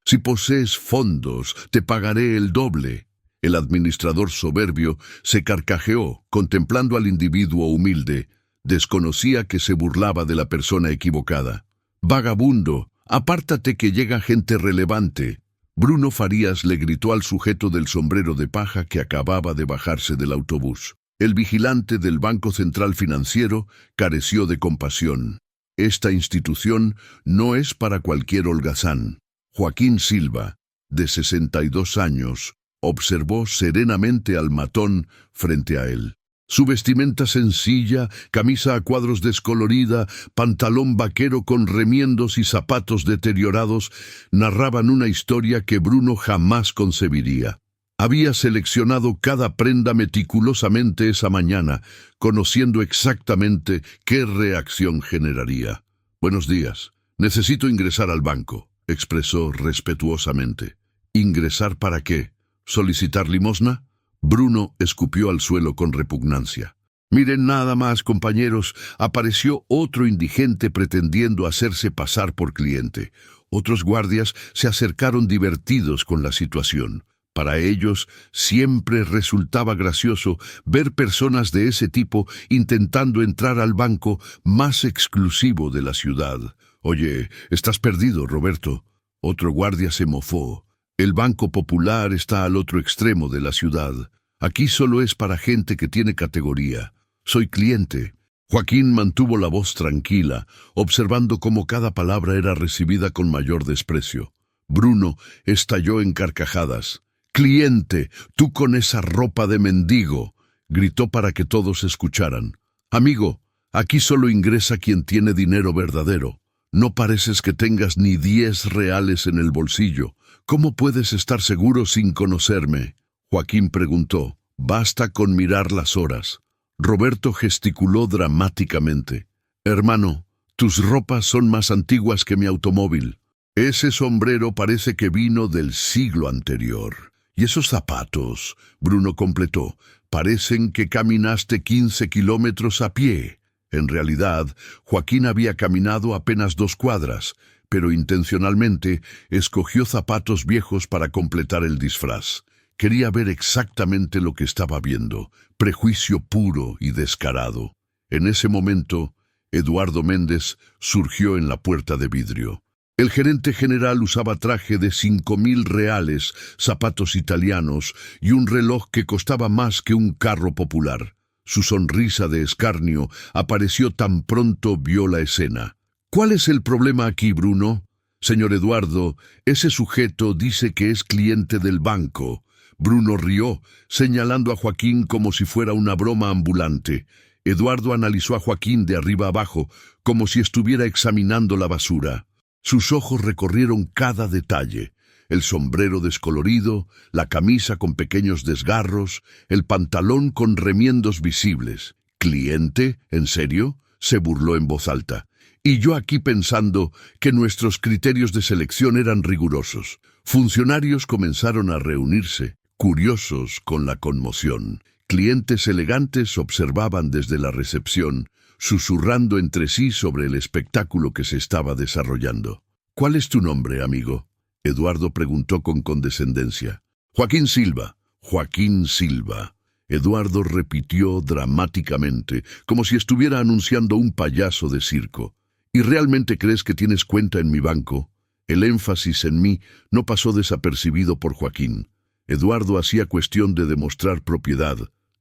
Si posees fondos, te pagaré el doble. El administrador soberbio se carcajeó, contemplando al individuo humilde. Desconocía que se burlaba de la persona equivocada. «Vagabundo, apártate que llega gente relevante». Bruno Farías le gritó al sujeto del sombrero de paja que acababa de bajarse del autobús. El vigilante del Banco Central Financiero careció de compasión. Esta institución no es para cualquier holgazán. Joaquín Silva, de 62 años, observó serenamente al matón frente a él. Su vestimenta sencilla, camisa a cuadros descolorida, pantalón vaquero con remiendos y zapatos deteriorados, narraban una historia que Bruno jamás concebiría. Había seleccionado cada prenda meticulosamente esa mañana, conociendo exactamente qué reacción generaría. «Buenos días. Necesito ingresar al banco», expresó respetuosamente. «¿Ingresar para qué? ¿Solicitar limosna?» Bruno escupió al suelo con repugnancia. «Miren nada más, compañeros», apareció otro indigente pretendiendo hacerse pasar por cliente. Otros guardias se acercaron divertidos con la situación. Para ellos siempre resultaba gracioso ver personas de ese tipo intentando entrar al banco más exclusivo de la ciudad. «Oye, estás perdido, Roberto». Otro guardia se mofó. «El Banco Popular está al otro extremo de la ciudad. Aquí solo es para gente que tiene categoría. Soy cliente». Joaquín mantuvo la voz tranquila, observando cómo cada palabra era recibida con mayor desprecio. Bruno estalló en carcajadas. «Cliente, tú con esa ropa de mendigo», gritó para que todos escucharan. «Amigo, aquí solo ingresa quien tiene dinero verdadero. No pareces que tengas ni 10 reales en el bolsillo. ¿Cómo puedes estar seguro sin conocerme?». Joaquín preguntó. «Basta con mirar las horas». Roberto gesticuló dramáticamente. «Hermano, tus ropas son más antiguas que mi automóvil. Ese sombrero parece que vino del siglo anterior. Y esos zapatos», Bruno completó, «parecen que caminaste 15 kilómetros a pie». En realidad, Joaquín había caminado apenas 2 cuadras, pero intencionalmente escogió zapatos viejos para completar el disfraz. Quería ver exactamente lo que estaba viendo, prejuicio puro y descarado. En ese momento, Eduardo Méndez surgió en la puerta de vidrio. El gerente general usaba traje de 5.000 reales, zapatos italianos y un reloj que costaba más que un carro popular. Su sonrisa de escarnio apareció tan pronto vio la escena. «¿Cuál es el problema aquí, Bruno?» «Señor Eduardo, ese sujeto dice que es cliente del banco». Bruno rió, señalando a Joaquín como si fuera una broma ambulante. Eduardo analizó a Joaquín de arriba abajo, como si estuviera examinando la basura. Sus ojos recorrieron cada detalle. El sombrero descolorido, la camisa con pequeños desgarros, el pantalón con remiendos visibles. «¿Cliente? ¿En serio?», se burló en voz alta. «Y yo aquí pensando que nuestros criterios de selección eran rigurosos». Funcionarios comenzaron a reunirse, curiosos con la conmoción. Clientes elegantes observaban desde la recepción, susurrando entre sí sobre el espectáculo que se estaba desarrollando. «¿Cuál es tu nombre, amigo?», Eduardo preguntó con condescendencia. «Joaquín Silva». «Joaquín Silva». Eduardo repitió dramáticamente, como si estuviera anunciando un payaso de circo. «¿Y realmente crees que tienes cuenta en mi banco?». El énfasis en mí no pasó desapercibido por Joaquín. Eduardo hacía cuestión de demostrar propiedad,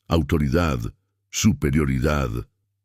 autoridad, superioridad.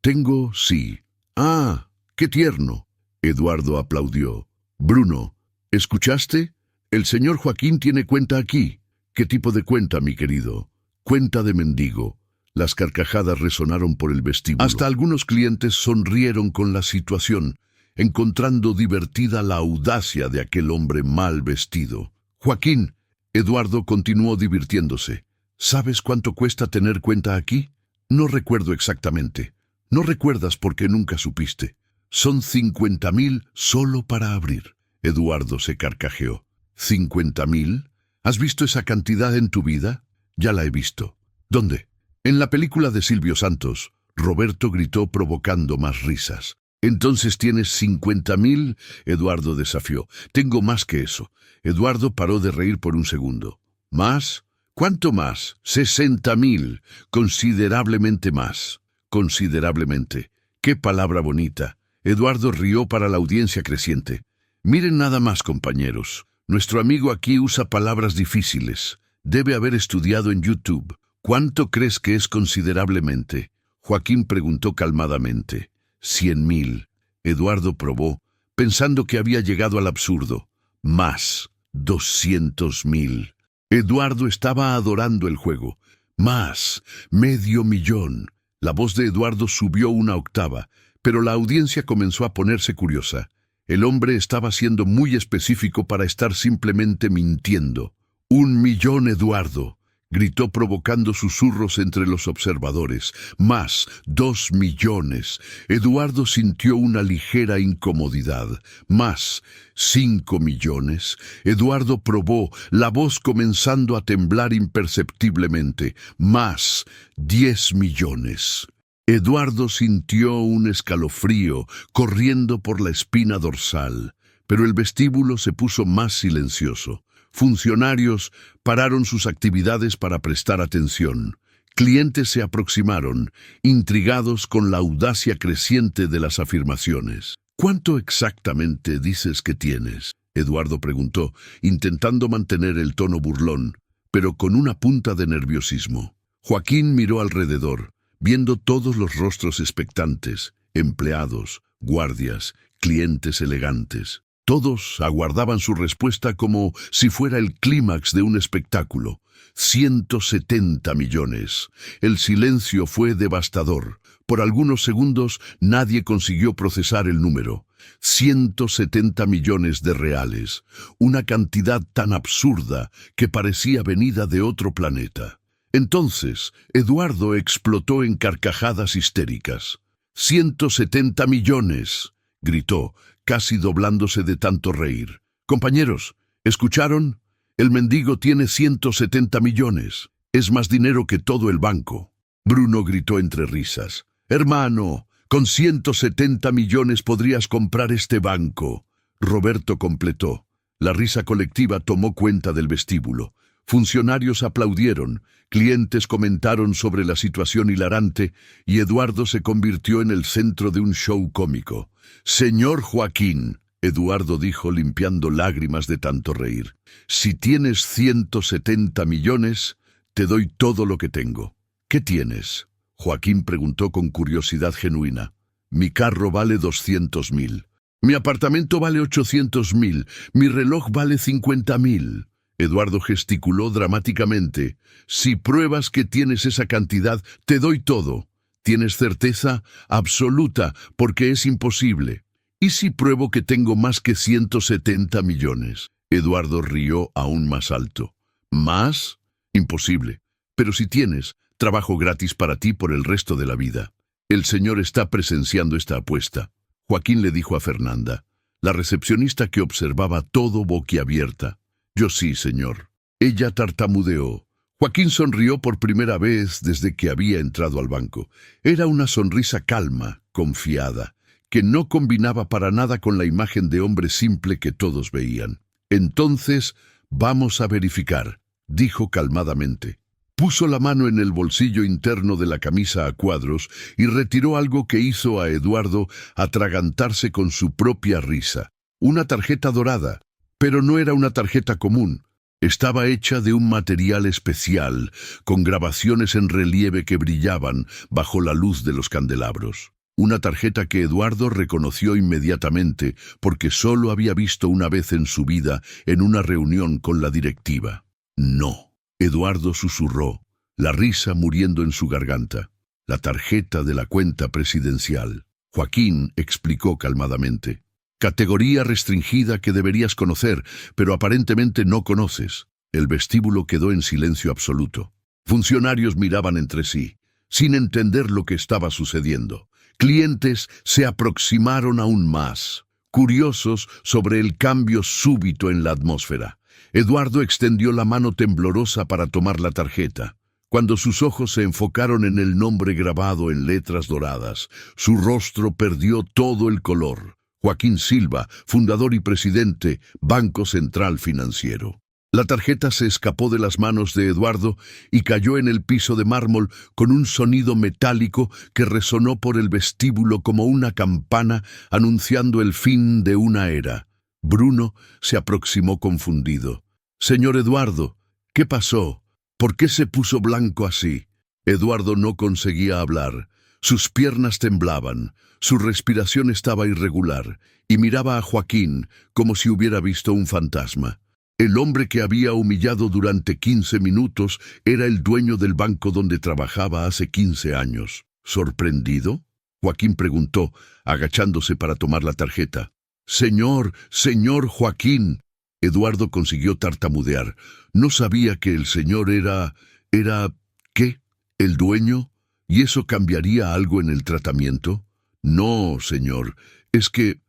«Tengo, sí». «Ah, qué tierno». Eduardo aplaudió. «Bruno, ¿escuchaste? El señor Joaquín tiene cuenta aquí». «¿Qué tipo de cuenta, mi querido?». «Cuenta de mendigo». Las carcajadas resonaron por el vestíbulo. Hasta algunos clientes sonrieron con la situación, encontrando divertida la audacia de aquel hombre mal vestido. «Joaquín», Eduardo continuó divirtiéndose, «¿sabes cuánto cuesta tener cuenta aquí?». «No recuerdo exactamente». «No recuerdas porque nunca supiste. Son 50.000 solo para abrir». Eduardo se carcajeó. «¿50.000? ¿Has visto esa cantidad en tu vida?». «Ya la he visto». «¿Dónde?». «En la película de Silvio Santos». Roberto gritó provocando más risas. Entonces tienes 50.000, Eduardo desafió. Tengo más que eso. Eduardo paró de reír por un segundo. ¿Más? ¿Cuánto más? 60.000. Considerablemente más. Considerablemente. ¡Qué palabra bonita! Eduardo rió para la audiencia creciente. Miren nada más, compañeros. Nuestro amigo aquí usa palabras difíciles. Debe haber estudiado en YouTube. ¿Cuánto crees que es considerablemente? Joaquín preguntó calmadamente. 100.000. Eduardo probó, pensando que había llegado al absurdo. Más. 200.000. Eduardo estaba adorando el juego. Más. 500.000. La voz de Eduardo subió una octava, pero la audiencia comenzó a ponerse curiosa. El hombre estaba siendo muy específico para estar simplemente mintiendo. 1.000.000, Eduardo, gritó provocando susurros entre los observadores. Más, 2.000.000. Eduardo sintió una ligera incomodidad. Más, 5.000.000. Eduardo probó, la voz comenzando a temblar imperceptiblemente. Más, 10.000.000. Eduardo sintió un escalofrío corriendo por la espina dorsal, pero el vestíbulo se puso más silencioso. Funcionarios pararon sus actividades para prestar atención. Clientes se aproximaron, intrigados con la audacia creciente de las afirmaciones. ¿Cuánto exactamente dices que tienes?, Eduardo preguntó, intentando mantener el tono burlón, pero con una punta de nerviosismo. Joaquín miró alrededor, viendo todos los rostros expectantes, empleados, guardias, clientes elegantes. Todos aguardaban su respuesta como si fuera el clímax de un espectáculo. 170 millones. El silencio fue devastador. Por algunos segundos nadie consiguió procesar el número. 170 millones de reales. Una cantidad tan absurda que parecía venida de otro planeta. Entonces, Eduardo explotó en carcajadas histéricas. 170 millones, gritó, casi doblándose de tanto reír. Compañeros, ¿escucharon? El mendigo tiene 170 millones. Es más dinero que todo el banco. Bruno gritó entre risas. Hermano, con 170 millones podrías comprar este banco. Roberto completó. La risa colectiva tomó cuenta del vestíbulo. Funcionarios aplaudieron, clientes comentaron sobre la situación hilarante y Eduardo se convirtió en el centro de un show cómico. Señor Joaquín, Eduardo dijo limpiando lágrimas de tanto reír, si tienes 170 millones, te doy todo lo que tengo. ¿Qué tienes? Joaquín preguntó con curiosidad genuina. Mi carro vale 200.000. Mi apartamento vale 800.000. Mi reloj vale 50.000. Eduardo gesticuló dramáticamente. Si pruebas que tienes esa cantidad, te doy todo. ¿Tienes certeza? Absoluta, porque es imposible. ¿Y si pruebo que tengo más que 170 millones? Eduardo rió aún más alto. ¿Más? Imposible. Pero si tienes, trabajo gratis para ti por el resto de la vida. El señor está presenciando esta apuesta. Joaquín le dijo a Fernanda, la recepcionista que observaba todo boquiabierta. Yo sí, señor. Ella tartamudeó. Joaquín sonrió por primera vez desde que había entrado al banco. Era una sonrisa calma, confiada, que no combinaba para nada con la imagen de hombre simple que todos veían. Entonces, vamos a verificar, dijo calmadamente. Puso la mano en el bolsillo interno de la camisa a cuadros y retiró algo que hizo a Eduardo atragantarse con su propia risa. Una tarjeta dorada. Pero no era una tarjeta común. Estaba hecha de un material especial, con grabaciones en relieve que brillaban bajo la luz de los candelabros. Una tarjeta que Eduardo reconoció inmediatamente porque solo había visto una vez en su vida en una reunión con la directiva. No, Eduardo susurró, la risa muriendo en su garganta. La tarjeta de la cuenta presidencial. Joaquín explicó calmadamente. Categoría restringida que deberías conocer, pero aparentemente no conoces. El vestíbulo quedó en silencio absoluto. Funcionarios miraban entre sí, sin entender lo que estaba sucediendo. Clientes se aproximaron aún más, curiosos sobre el cambio súbito en la atmósfera. Eduardo extendió la mano temblorosa para tomar la tarjeta. Cuando sus ojos se enfocaron en el nombre grabado en letras doradas, su rostro perdió todo el color. Joaquín Silva, fundador y presidente, Banco Central Financiero. La tarjeta se escapó de las manos de Eduardo y cayó en el piso de mármol con un sonido metálico que resonó por el vestíbulo como una campana anunciando el fin de una era. Bruno se aproximó confundido. «Señor Eduardo, ¿qué pasó? ¿Por qué se puso blanco así?» Eduardo no conseguía hablar. Sus piernas temblaban, su respiración estaba irregular y miraba a Joaquín como si hubiera visto un fantasma. El hombre que había humillado durante 15 minutos era el dueño del banco donde trabajaba hace 15 años. ¿Sorprendido?, Joaquín preguntó, agachándose para tomar la tarjeta. «Señor Joaquín». Eduardo consiguió tartamudear. No sabía que el señor era... ¿qué? ¿El dueño? ¿Y eso cambiaría algo en el tratamiento? No, señor. Es que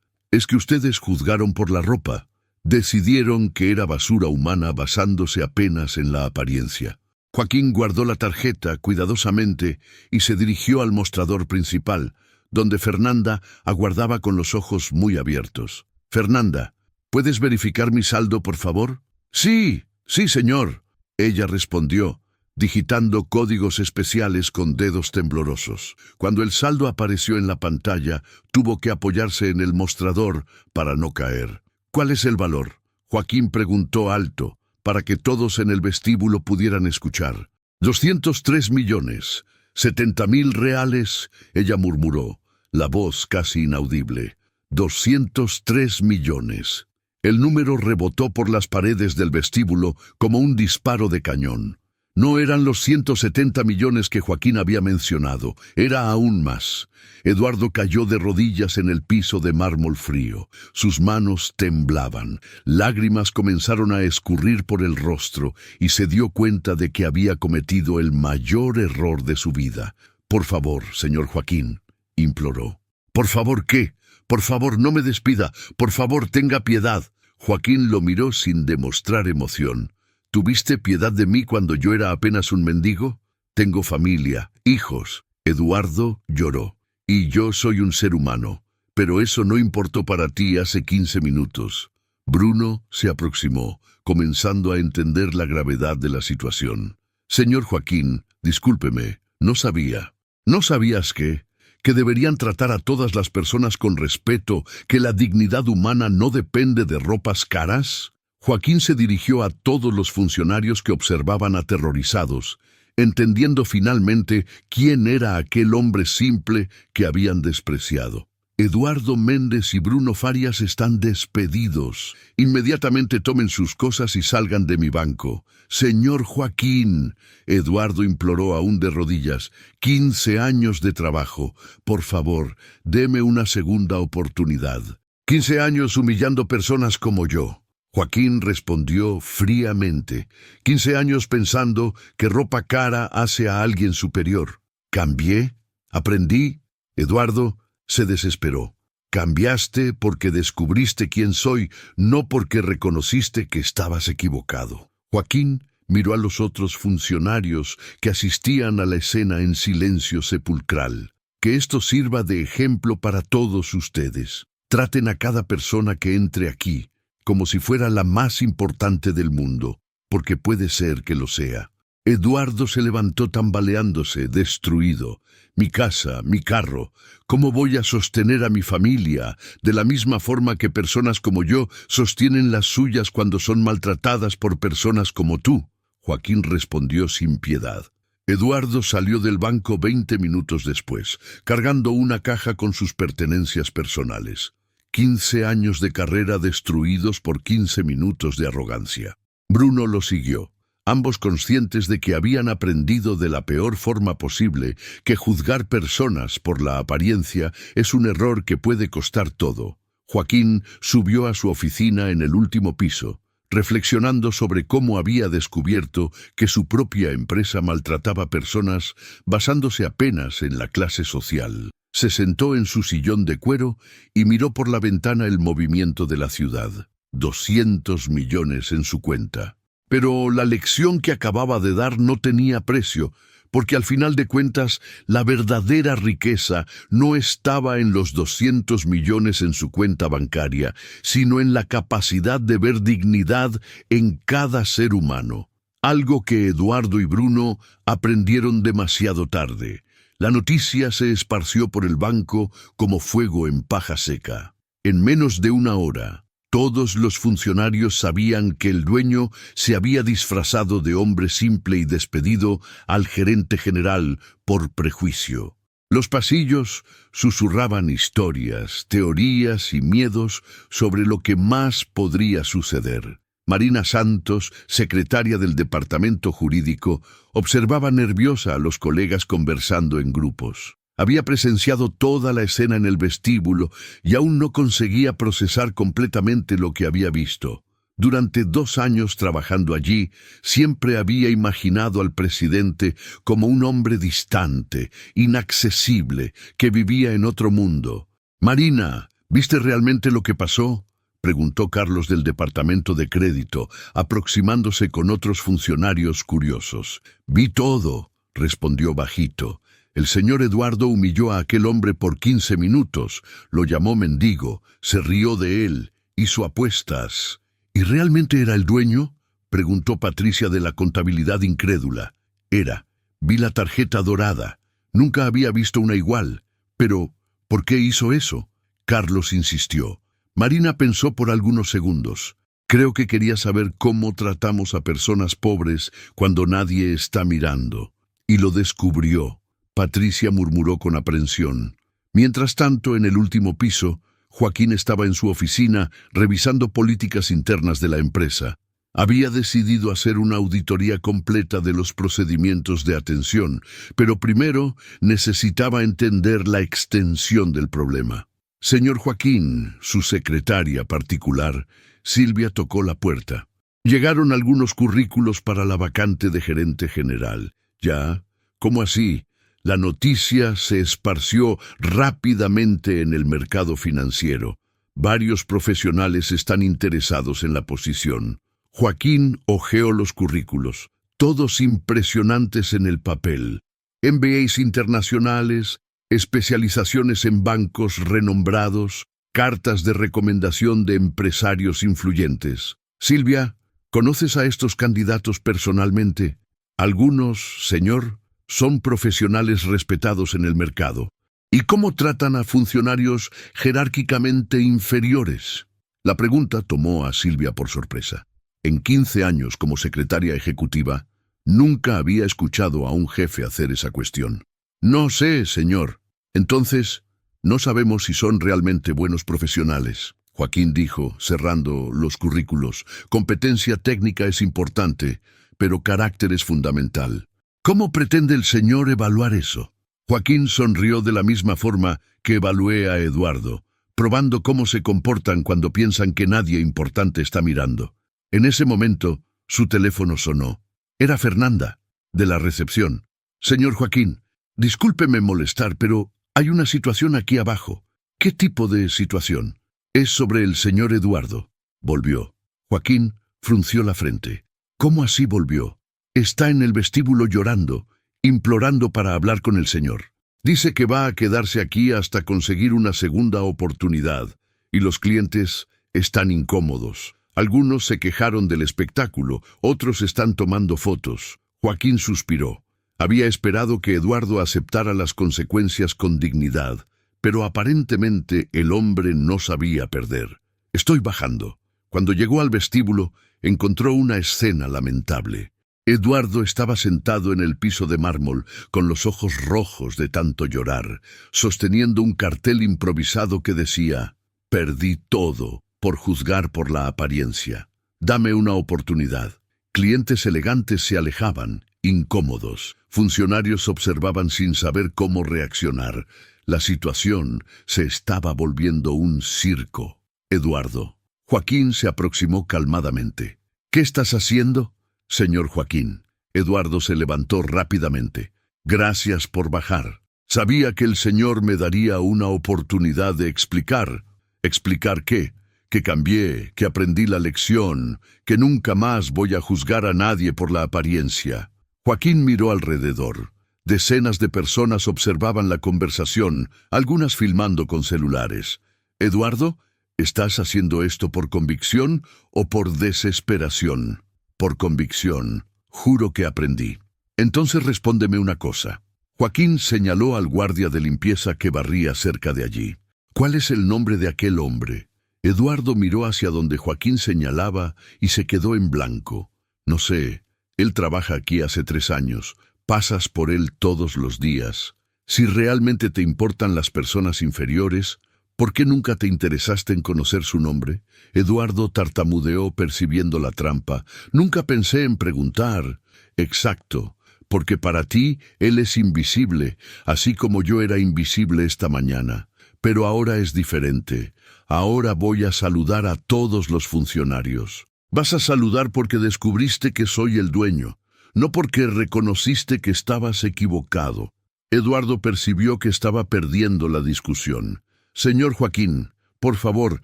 ustedes juzgaron por la ropa. Decidieron que era basura humana basándose apenas en la apariencia. Joaquín guardó la tarjeta cuidadosamente y se dirigió al mostrador principal, donde Fernanda aguardaba con los ojos muy abiertos. «Fernanda, ¿puedes verificar mi saldo, por favor?» Sí, señor», ella respondió, digitando códigos especiales con dedos temblorosos. Cuando el saldo apareció en la pantalla, tuvo que apoyarse en el mostrador para no caer. «¿Cuál es el valor?», Joaquín preguntó alto, para que todos en el vestíbulo pudieran escuchar. 203 millones, 70.000 reales, ella murmuró, la voz casi inaudible. 203 millones. El número rebotó por las paredes del vestíbulo como un disparo de cañón. No eran los 170 millones que Joaquín había mencionado, era aún más. Eduardo cayó de rodillas en el piso de mármol frío. Sus manos temblaban, lágrimas comenzaron a escurrir por el rostro y se dio cuenta de que había cometido el mayor error de su vida. «Por favor, señor Joaquín», imploró. «¿Por favor qué? Por favor, no me despida. Por favor, tenga piedad». Joaquín lo miró sin demostrar emoción. «¿Tuviste piedad de mí cuando yo era apenas un mendigo? Tengo familia, hijos». Eduardo lloró. «Y yo soy un ser humano. Pero eso no importó para ti hace 15 minutos». Bruno se aproximó, comenzando a entender la gravedad de la situación. «Señor Joaquín, discúlpeme, no sabía». «¿No sabías qué? Que deberían tratar a todas las personas con respeto, que la dignidad humana no depende de ropas caras». Joaquín se dirigió a todos los funcionarios que observaban aterrorizados, entendiendo finalmente quién era aquel hombre simple que habían despreciado. «Eduardo Méndez y Bruno Farias están despedidos. Inmediatamente tomen sus cosas y salgan de mi banco». «Señor Joaquín», Eduardo imploró aún de rodillas, 15 años de trabajo. «Por favor, deme una segunda oportunidad. 15 años humillando personas como yo». Joaquín respondió fríamente. 15 años pensando que ropa cara hace a alguien superior. «¿Cambié? ¿Aprendí?» Eduardo se desesperó. «Cambiaste porque descubriste quién soy, no porque reconociste que estabas equivocado». Joaquín miró a los otros funcionarios que asistían a la escena en silencio sepulcral. «Que esto sirva de ejemplo para todos ustedes. Traten a cada persona que entre aquí como si fuera la más importante del mundo, porque puede ser que lo sea». Eduardo se levantó tambaleándose, destruido. «Mi casa, mi carro, ¿cómo voy a sostener a mi familia de la misma forma que personas como yo sostienen las suyas cuando son maltratadas por personas como tú?» Joaquín respondió sin piedad. Eduardo salió del banco 20 minutos después, cargando una caja con sus pertenencias personales. 15 años de carrera destruidos por 15 minutos de arrogancia. Bruno lo siguió, ambos conscientes de que habían aprendido de la peor forma posible que juzgar personas por la apariencia es un error que puede costar todo. Joaquín subió a su oficina en el último piso, reflexionando sobre cómo había descubierto que su propia empresa maltrataba personas basándose apenas en la clase social. Se sentó en su sillón de cuero y miró por la ventana el movimiento de la ciudad. 200 millones en su cuenta. Pero la lección que acababa de dar no tenía precio, porque al final de cuentas la verdadera riqueza no estaba en los 200 millones en su cuenta bancaria, sino en la capacidad de ver dignidad en cada ser humano. Algo que Eduardo y Bruno aprendieron demasiado tarde. La noticia se esparció por el banco como fuego en paja seca. En menos de una hora, todos los funcionarios sabían que el dueño se había disfrazado de hombre simple y despedido al gerente general por prejuicio. Los pasillos susurraban historias, teorías y miedos sobre lo que más podría suceder. Marina Santos, secretaria del departamento jurídico, observaba nerviosa a los colegas conversando en grupos. Había presenciado toda la escena en el vestíbulo y aún no conseguía procesar completamente lo que había visto. Durante 2 años trabajando allí, siempre había imaginado al presidente como un hombre distante, inaccesible, que vivía en otro mundo. «Marina, ¿viste realmente lo que pasó?», preguntó Carlos del departamento de crédito, aproximándose con otros funcionarios curiosos. «Vi todo», respondió bajito. «El señor Eduardo humilló a aquel hombre por 15 minutos, lo llamó mendigo, se rió de él, hizo apuestas». «¿Y realmente era el dueño?», preguntó Patricia de la contabilidad incrédula. «Era. Vi la tarjeta dorada. Nunca había visto una igual. Pero, ¿por qué hizo eso?», Carlos insistió. Marina pensó por algunos segundos. «Creo que quería saber cómo tratamos a personas pobres cuando nadie está mirando. Y lo descubrió», Patricia murmuró con aprensión. Mientras tanto, en el último piso, Joaquín estaba en su oficina revisando políticas internas de la empresa. Había decidido hacer una auditoría completa de los procedimientos de atención, pero primero necesitaba entender la extensión del problema. «Señor Joaquín», su secretaria particular, Silvia, tocó la puerta. «Llegaron algunos currículos para la vacante de gerente general». «¿Ya? ¿Cómo así?». La noticia se esparció rápidamente en el mercado financiero. Varios profesionales están interesados en la posición. Joaquín hojeó los currículos, todos impresionantes en el papel. MBAs internacionales, especializaciones en bancos renombrados, cartas de recomendación de empresarios influyentes. «Silvia, ¿conoces a estos candidatos personalmente?». «Algunos, señor. Son profesionales respetados en el mercado». «¿Y cómo tratan a funcionarios jerárquicamente inferiores?». La pregunta tomó a Silvia por sorpresa. En 15 años como secretaria ejecutiva, nunca había escuchado a un jefe hacer esa cuestión. «No sé, señor». «Entonces, no sabemos si son realmente buenos profesionales», Joaquín dijo, cerrando los currículos. «Competencia técnica es importante, pero carácter es fundamental». «¿Cómo pretende el señor evaluar eso?». Joaquín sonrió de la misma forma que evalué a Eduardo, probando cómo se comportan cuando piensan que nadie importante está mirando. En ese momento, su teléfono sonó. Era Fernanda, de la recepción. «Señor Joaquín, discúlpeme molestar, pero hay una situación aquí abajo». «¿Qué tipo de situación?». «Es sobre el señor Eduardo». Volvió. Joaquín frunció la frente. «¿Cómo así volvió?». «Está en el vestíbulo llorando, implorando para hablar con el señor. Dice que va a quedarse aquí hasta conseguir una segunda oportunidad, y los clientes están incómodos. Algunos se quejaron del espectáculo, otros están tomando fotos». Joaquín suspiró. Había esperado que Eduardo aceptara las consecuencias con dignidad, pero aparentemente el hombre no sabía perder. «Estoy bajando». Cuando llegó al vestíbulo, encontró una escena lamentable. Eduardo estaba sentado en el piso de mármol, con los ojos rojos de tanto llorar, sosteniendo un cartel improvisado que decía: «Perdí todo por juzgar por la apariencia. Dame una oportunidad». Clientes elegantes se alejaban, incómodos. Funcionarios observaban sin saber cómo reaccionar. La situación se estaba volviendo un circo. «Eduardo». Joaquín se aproximó calmadamente. «¿Qué estás haciendo?». «Señor Joaquín». Eduardo se levantó rápidamente. «Gracias por bajar. Sabía que el señor me daría una oportunidad de explicar». «¿Explicar qué?». que cambié, que aprendí la lección, que nunca más voy a juzgar a nadie por la apariencia. Joaquín miró alrededor. Decenas de personas observaban la conversación, algunas filmando con celulares. «Eduardo, ¿estás haciendo esto por convicción o por desesperación?» «Por convicción. Juro que aprendí». «Entonces respóndeme una cosa». Joaquín señaló al guardia de limpieza que barría cerca de allí. «¿Cuál es el nombre de aquel hombre?» Eduardo miró hacia donde Joaquín señalaba y se quedó en blanco. «No sé. Él trabaja aquí hace 3 años. Pasas por él todos los días. Si realmente te importan las personas inferiores, ¿por qué nunca te interesaste en conocer su nombre?» Eduardo tartamudeó percibiendo la trampa. «Nunca pensé en preguntar». «Exacto, porque para ti él es invisible, así como yo era invisible esta mañana. Pero ahora es diferente. Ahora voy a saludar a todos los funcionarios. Vas a saludar porque descubriste que soy el dueño, no porque reconociste que estabas equivocado». Eduardo percibió que estaba perdiendo la discusión. «Señor Joaquín, por favor,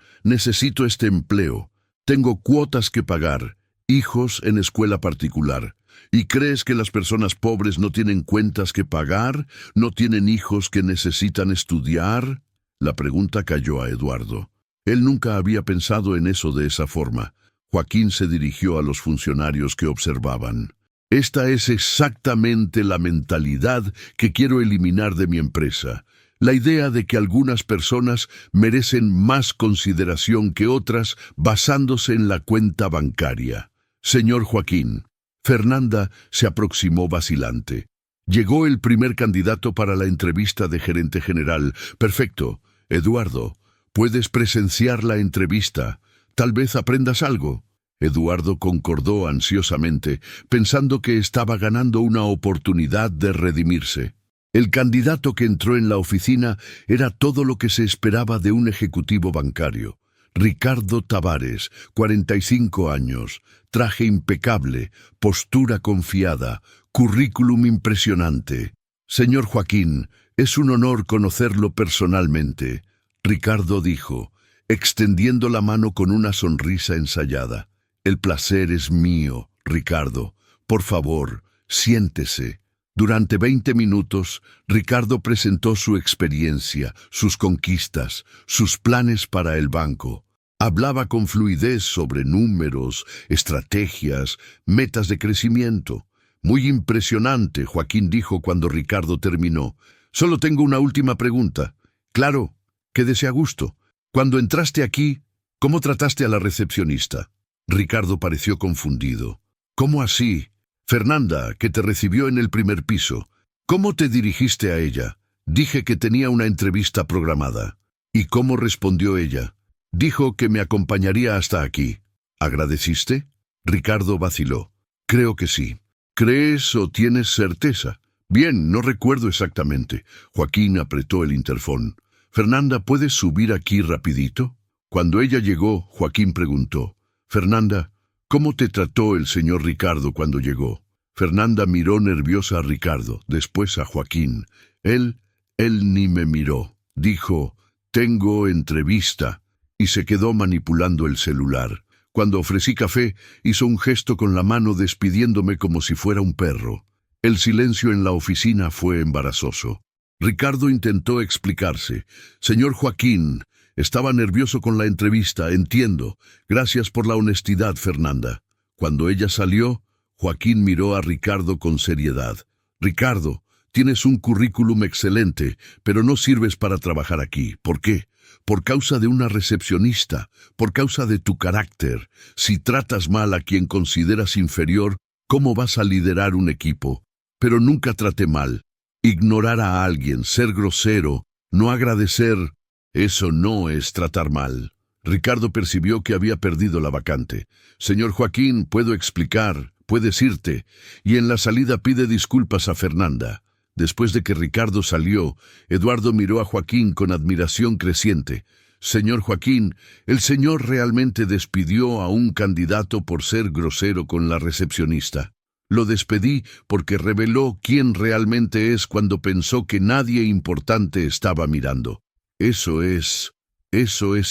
necesito este empleo. Tengo cuotas que pagar, hijos en escuela particular. ¿Y crees que las personas pobres no tienen cuentas que pagar? ¿No tienen hijos que necesitan estudiar?» La pregunta cayó a Eduardo. Él nunca había pensado en eso de esa forma. Joaquín se dirigió a los funcionarios que observaban. «Esta es exactamente la mentalidad que quiero eliminar de mi empresa. La idea de que algunas personas merecen más consideración que otras basándose en la cuenta bancaria. Señor Joaquín». Fernanda se aproximó vacilante. Llegó el primer candidato para la entrevista de gerente general. «Perfecto. Eduardo, puedes presenciar la entrevista. Tal vez aprendas algo». Eduardo concordó ansiosamente, pensando que estaba ganando una oportunidad de redimirse. El candidato que entró en la oficina era todo lo que se esperaba de un ejecutivo bancario. Ricardo Tavares, 45 años, traje impecable, postura confiada, currículum impresionante. «Señor Joaquín, es un honor conocerlo personalmente», Ricardo dijo, extendiendo la mano con una sonrisa ensayada. «El placer es mío, Ricardo. Por favor, siéntese». Durante 20 minutos, Ricardo presentó su experiencia, sus conquistas, sus planes para el banco. Hablaba con fluidez sobre números, estrategias, metas de crecimiento. «Muy impresionante», Joaquín dijo cuando Ricardo terminó. «Solo tengo una última pregunta». «Claro, quédese a gusto. Cuando entraste aquí, ¿cómo trataste a la recepcionista?» Ricardo pareció confundido. «¿Cómo así? Fernanda, que te recibió en el primer piso. ¿Cómo te dirigiste a ella?» «Dije que tenía una entrevista programada». «¿Y cómo respondió ella?» «Dijo que me acompañaría hasta aquí». «¿Agradeciste?» Ricardo vaciló. «Creo que sí». «¿Crees o tienes certeza?» «Bien, no recuerdo exactamente». Joaquín apretó el interfón. «Fernanda, ¿puedes subir aquí rapidito?» Cuando ella llegó, Joaquín preguntó. «Fernanda, ¿cómo te trató el señor Ricardo cuando llegó?» Fernanda miró nerviosa a Ricardo, después a Joaquín. Él ni me miró. Dijo, «Tengo entrevista», y se quedó manipulando el celular. Cuando ofrecí café, hizo un gesto con la mano despidiéndome como si fuera un perro. El silencio en la oficina fue embarazoso. Ricardo intentó explicarse. «Señor Joaquín, estaba nervioso con la entrevista, entiendo. Gracias por la honestidad, Fernanda». Cuando ella salió, Joaquín miró a Ricardo con seriedad. «Ricardo, tienes un currículum excelente, pero no sirves para trabajar aquí. ¿Por qué? Por causa de una recepcionista, por causa de tu carácter. Si tratas mal a quien consideras inferior, ¿cómo vas a liderar un equipo? Pero nunca trate mal. Ignorar a alguien, ser grosero, no agradecer, eso no es tratar mal». Ricardo percibió que había perdido la vacante. «Señor Joaquín, puedo explicar, puedes irte». Y en la salida pide disculpas a Fernanda. Después de que Ricardo salió, Eduardo miró a Joaquín con admiración creciente. «Señor Joaquín, el señor realmente despidió a un candidato por ser grosero con la recepcionista. Lo despedí porque reveló quién realmente es cuando pensó que nadie importante estaba mirando. Eso es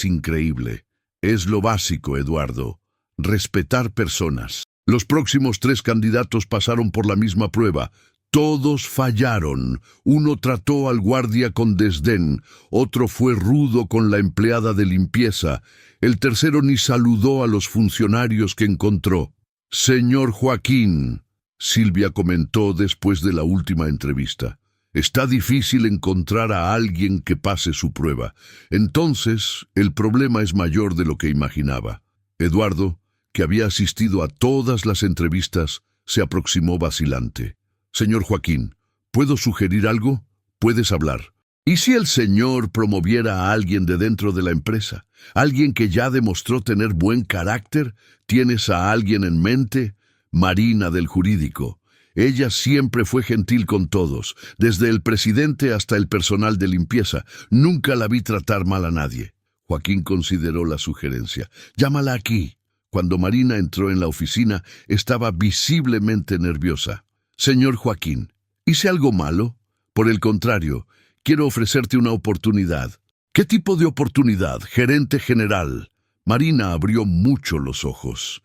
increíble». Es lo básico, Eduardo. Respetar personas. Los próximos 3 candidatos pasaron por la misma prueba. Todos fallaron. Uno trató al guardia con desdén, otro fue rudo con la empleada de limpieza, el tercero ni saludó a los funcionarios que encontró. Señor Joaquín, Silvia comentó después de la última entrevista, está difícil encontrar a alguien que pase su prueba. Entonces, el problema es mayor de lo que imaginaba. Eduardo, que había asistido a todas las entrevistas, se aproximó vacilante. Señor Joaquín, ¿puedo sugerir algo? Puedes hablar. ¿Y si el señor promoviera a alguien de dentro de la empresa? ¿Alguien que ya demostró tener buen carácter? ¿Tienes a alguien en mente? Marina del jurídico. Ella siempre fue gentil con todos, desde el presidente hasta el personal de limpieza. Nunca la vi tratar mal a nadie. Joaquín consideró la sugerencia. Llámala aquí. Cuando Marina entró en la oficina, estaba visiblemente nerviosa. Señor Joaquín, ¿hice algo malo? Por el contrario, quiero ofrecerte una oportunidad. ¿Qué tipo de oportunidad, gerente general? Marina abrió mucho los ojos.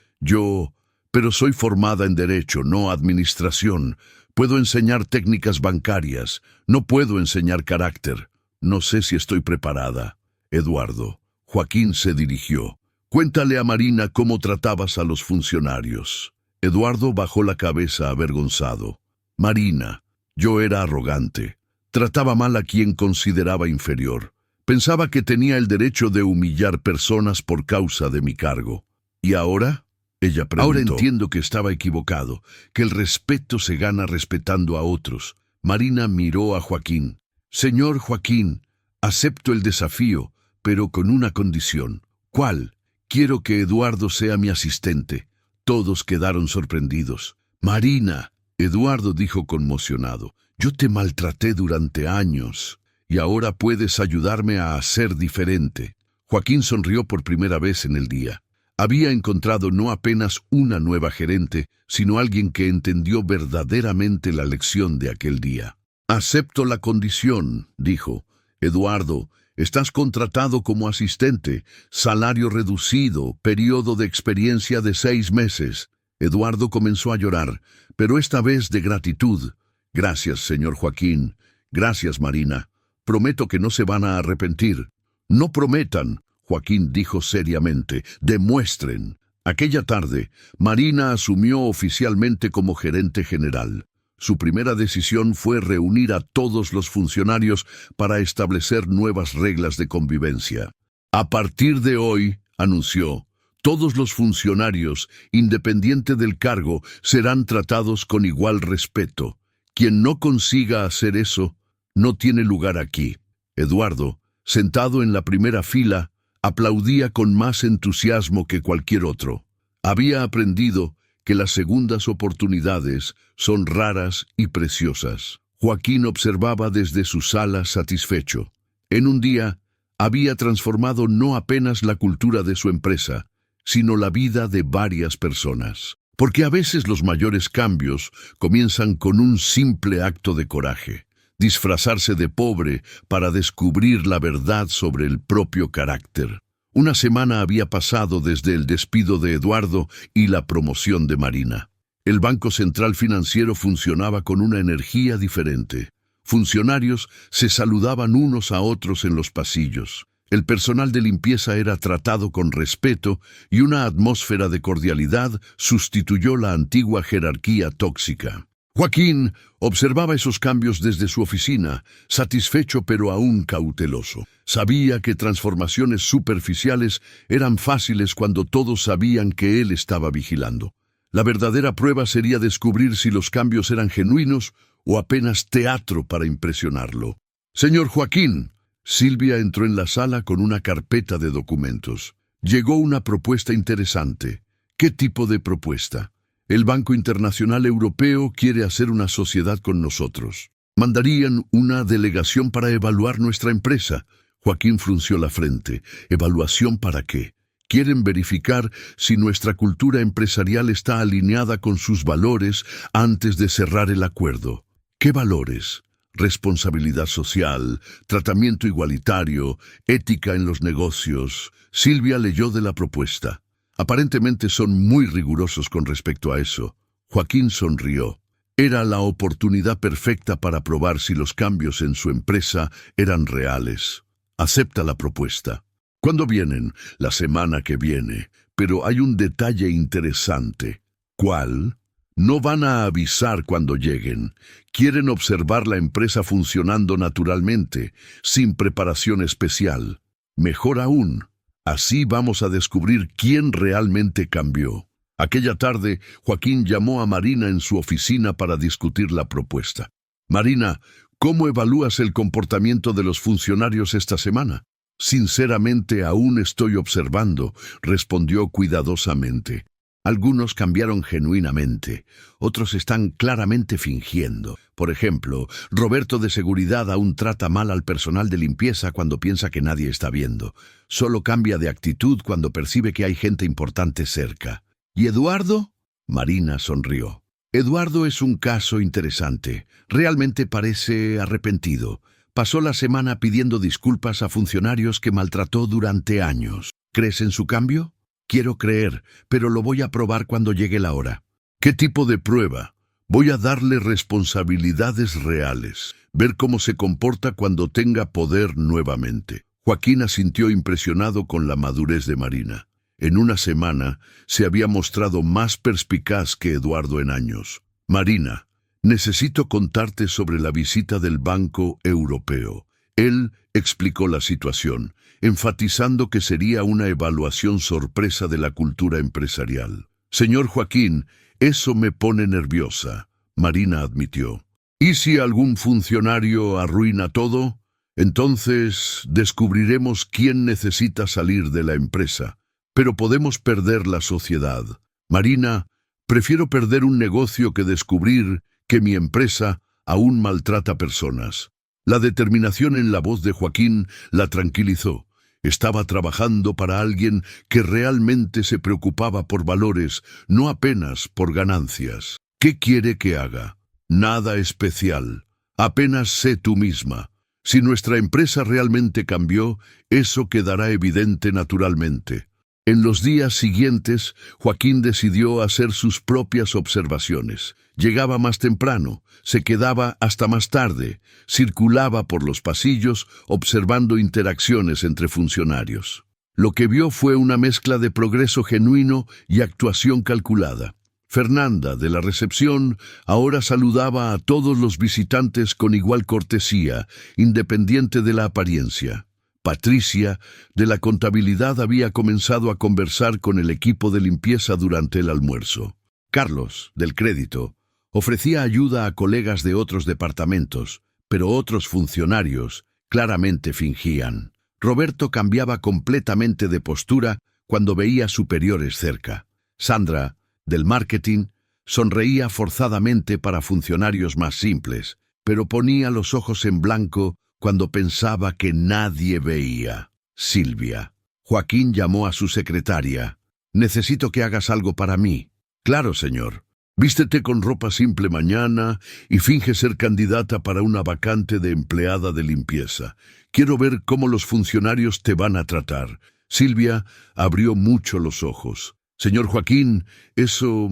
Pero soy formada en Derecho, no Administración. Puedo enseñar técnicas bancarias. No puedo enseñar carácter. No sé si estoy preparada. Eduardo. Joaquín se dirigió. Cuéntale a Marina cómo tratabas a los funcionarios. Eduardo bajó la cabeza avergonzado. Marina, yo era arrogante. Trataba mal a quien consideraba inferior. Pensaba que tenía el derecho de humillar personas por causa de mi cargo. ¿Y ahora? Ella preguntó. Ahora entiendo que estaba equivocado, que el respeto se gana respetando a otros. Marina miró a Joaquín. Señor Joaquín, acepto el desafío, pero con una condición. ¿Cuál? Quiero que Eduardo sea mi asistente. Todos quedaron sorprendidos. Marina, Eduardo dijo conmocionado, yo te maltraté durante años y ahora puedes ayudarme a ser diferente. Joaquín sonrió por primera vez en el día. Había encontrado no apenas una nueva gerente, sino alguien que entendió verdaderamente la lección de aquel día. Acepto la condición, dijo. Eduardo, estás contratado como asistente, salario reducido, periodo de experiencia de 6 meses. Eduardo comenzó a llorar, pero esta vez de gratitud. Gracias, señor Joaquín. Gracias, Marina. Prometo que no se van a arrepentir. No prometan, Joaquín dijo seriamente. Demuestren. Aquella tarde, Marina asumió oficialmente como gerente general. Su primera decisión fue reunir a todos los funcionarios para establecer nuevas reglas de convivencia. A partir de hoy, anunció, todos los funcionarios, independiente del cargo, serán tratados con igual respeto. Quien no consiga hacer eso, no tiene lugar aquí. Eduardo, sentado en la primera fila, aplaudía con más entusiasmo que cualquier otro. Había aprendido que las segundas oportunidades son raras y preciosas. Joaquín observaba desde su sala satisfecho. En un día, había transformado no apenas la cultura de su empresa, sino la vida de varias personas. Porque a veces los mayores cambios comienzan con un simple acto de coraje, disfrazarse de pobre para descubrir la verdad sobre el propio carácter. Una semana había pasado desde el despido de Eduardo y la promoción de Marina. El Banco Central Financiero funcionaba con una energía diferente. Funcionarios se saludaban unos a otros en los pasillos. El personal de limpieza era tratado con respeto y una atmósfera de cordialidad sustituyó la antigua jerarquía tóxica. Joaquín observaba esos cambios desde su oficina, satisfecho pero aún cauteloso. Sabía que transformaciones superficiales eran fáciles cuando todos sabían que él estaba vigilando. La verdadera prueba sería descubrir si los cambios eran genuinos o apenas teatro para impresionarlo. Señor Joaquín, Silvia entró en la sala con una carpeta de documentos. Llegó una propuesta interesante. ¿Qué tipo de propuesta? El Banco Internacional Europeo quiere hacer una sociedad con nosotros. Mandarían una delegación para evaluar nuestra empresa. Joaquín frunció la frente. ¿Evaluación para qué? Quieren verificar si nuestra cultura empresarial está alineada con sus valores antes de cerrar el acuerdo. ¿Qué valores? responsabilidad social, tratamiento igualitario, ética en los negocios. Silvia leyó de la propuesta. Aparentemente son muy rigurosos con respecto a eso. Joaquín sonrió. Era la oportunidad perfecta para probar si los cambios en su empresa eran reales. Acepta la propuesta. ¿Cuándo vienen? La semana que viene. Pero hay un detalle interesante. ¿Cuál? No van a avisar cuando lleguen. Quieren observar la empresa funcionando naturalmente, sin preparación especial. Mejor aún, así vamos a descubrir quién realmente cambió. Aquella tarde, Joaquín llamó a Marina en su oficina para discutir la propuesta. Marina, ¿cómo evalúas el comportamiento de los funcionarios esta semana? Sinceramente, aún estoy observando, respondió cuidadosamente. Algunos cambiaron genuinamente, otros están claramente fingiendo. Por ejemplo, Roberto de seguridad aún trata mal al personal de limpieza cuando piensa que nadie está viendo. Solo cambia de actitud cuando percibe que hay gente importante cerca. ¿Y Eduardo? Marina sonrió. Eduardo es un caso interesante. Realmente parece arrepentido. Pasó la semana pidiendo disculpas a funcionarios que maltrató durante años. ¿Crees en su cambio? Quiero creer, pero lo voy a probar cuando llegue la hora. ¿Qué tipo de prueba? Voy a darle responsabilidades reales, ver cómo se comporta cuando tenga poder nuevamente. Joaquín asintió impresionado con la madurez de Marina. En una semana se había mostrado más perspicaz que Eduardo en años. Marina, necesito contarte sobre la visita del Banco Europeo. Él explicó la situación, enfatizando que sería una evaluación sorpresa de la cultura empresarial. Señor Joaquín, eso me pone nerviosa, Marina admitió. ¿Y si algún funcionario arruina todo? Entonces descubriremos quién necesita salir de la empresa. Pero podemos perder la sociedad. Marina, prefiero perder un negocio que descubrir que mi empresa aún maltrata personas. La determinación en la voz de Joaquín la tranquilizó. Estaba trabajando para alguien que realmente se preocupaba por valores, no apenas por ganancias. ¿Qué quiere que haga? Nada especial. Apenas sé tú misma. Si nuestra empresa realmente cambió, eso quedará evidente naturalmente. En los días siguientes, Joaquín decidió hacer sus propias observaciones. Llegaba más temprano, se quedaba hasta más tarde, circulaba por los pasillos observando interacciones entre funcionarios. Lo que vio fue una mezcla de progreso genuino y actuación calculada. Fernanda, de la recepción, ahora saludaba a todos los visitantes con igual cortesía, independiente de la apariencia. Patricia, de la contabilidad, había comenzado a conversar con el equipo de limpieza durante el almuerzo. Carlos, del crédito, ofrecía ayuda a colegas de otros departamentos, pero otros funcionarios claramente fingían. Roberto cambiaba completamente de postura cuando veía superiores cerca. Sandra, del marketing, sonreía forzadamente para funcionarios más simples, pero ponía los ojos en blanco cuando pensaba que nadie veía. Silvia. Joaquín llamó a su secretaria. «Necesito que hagas algo para mí». «Claro, señor. Vístete con ropa simple mañana y finge ser candidata para una vacante de empleada de limpieza. Quiero ver cómo los funcionarios te van a tratar». Silvia abrió mucho los ojos. «Señor Joaquín, ¿eso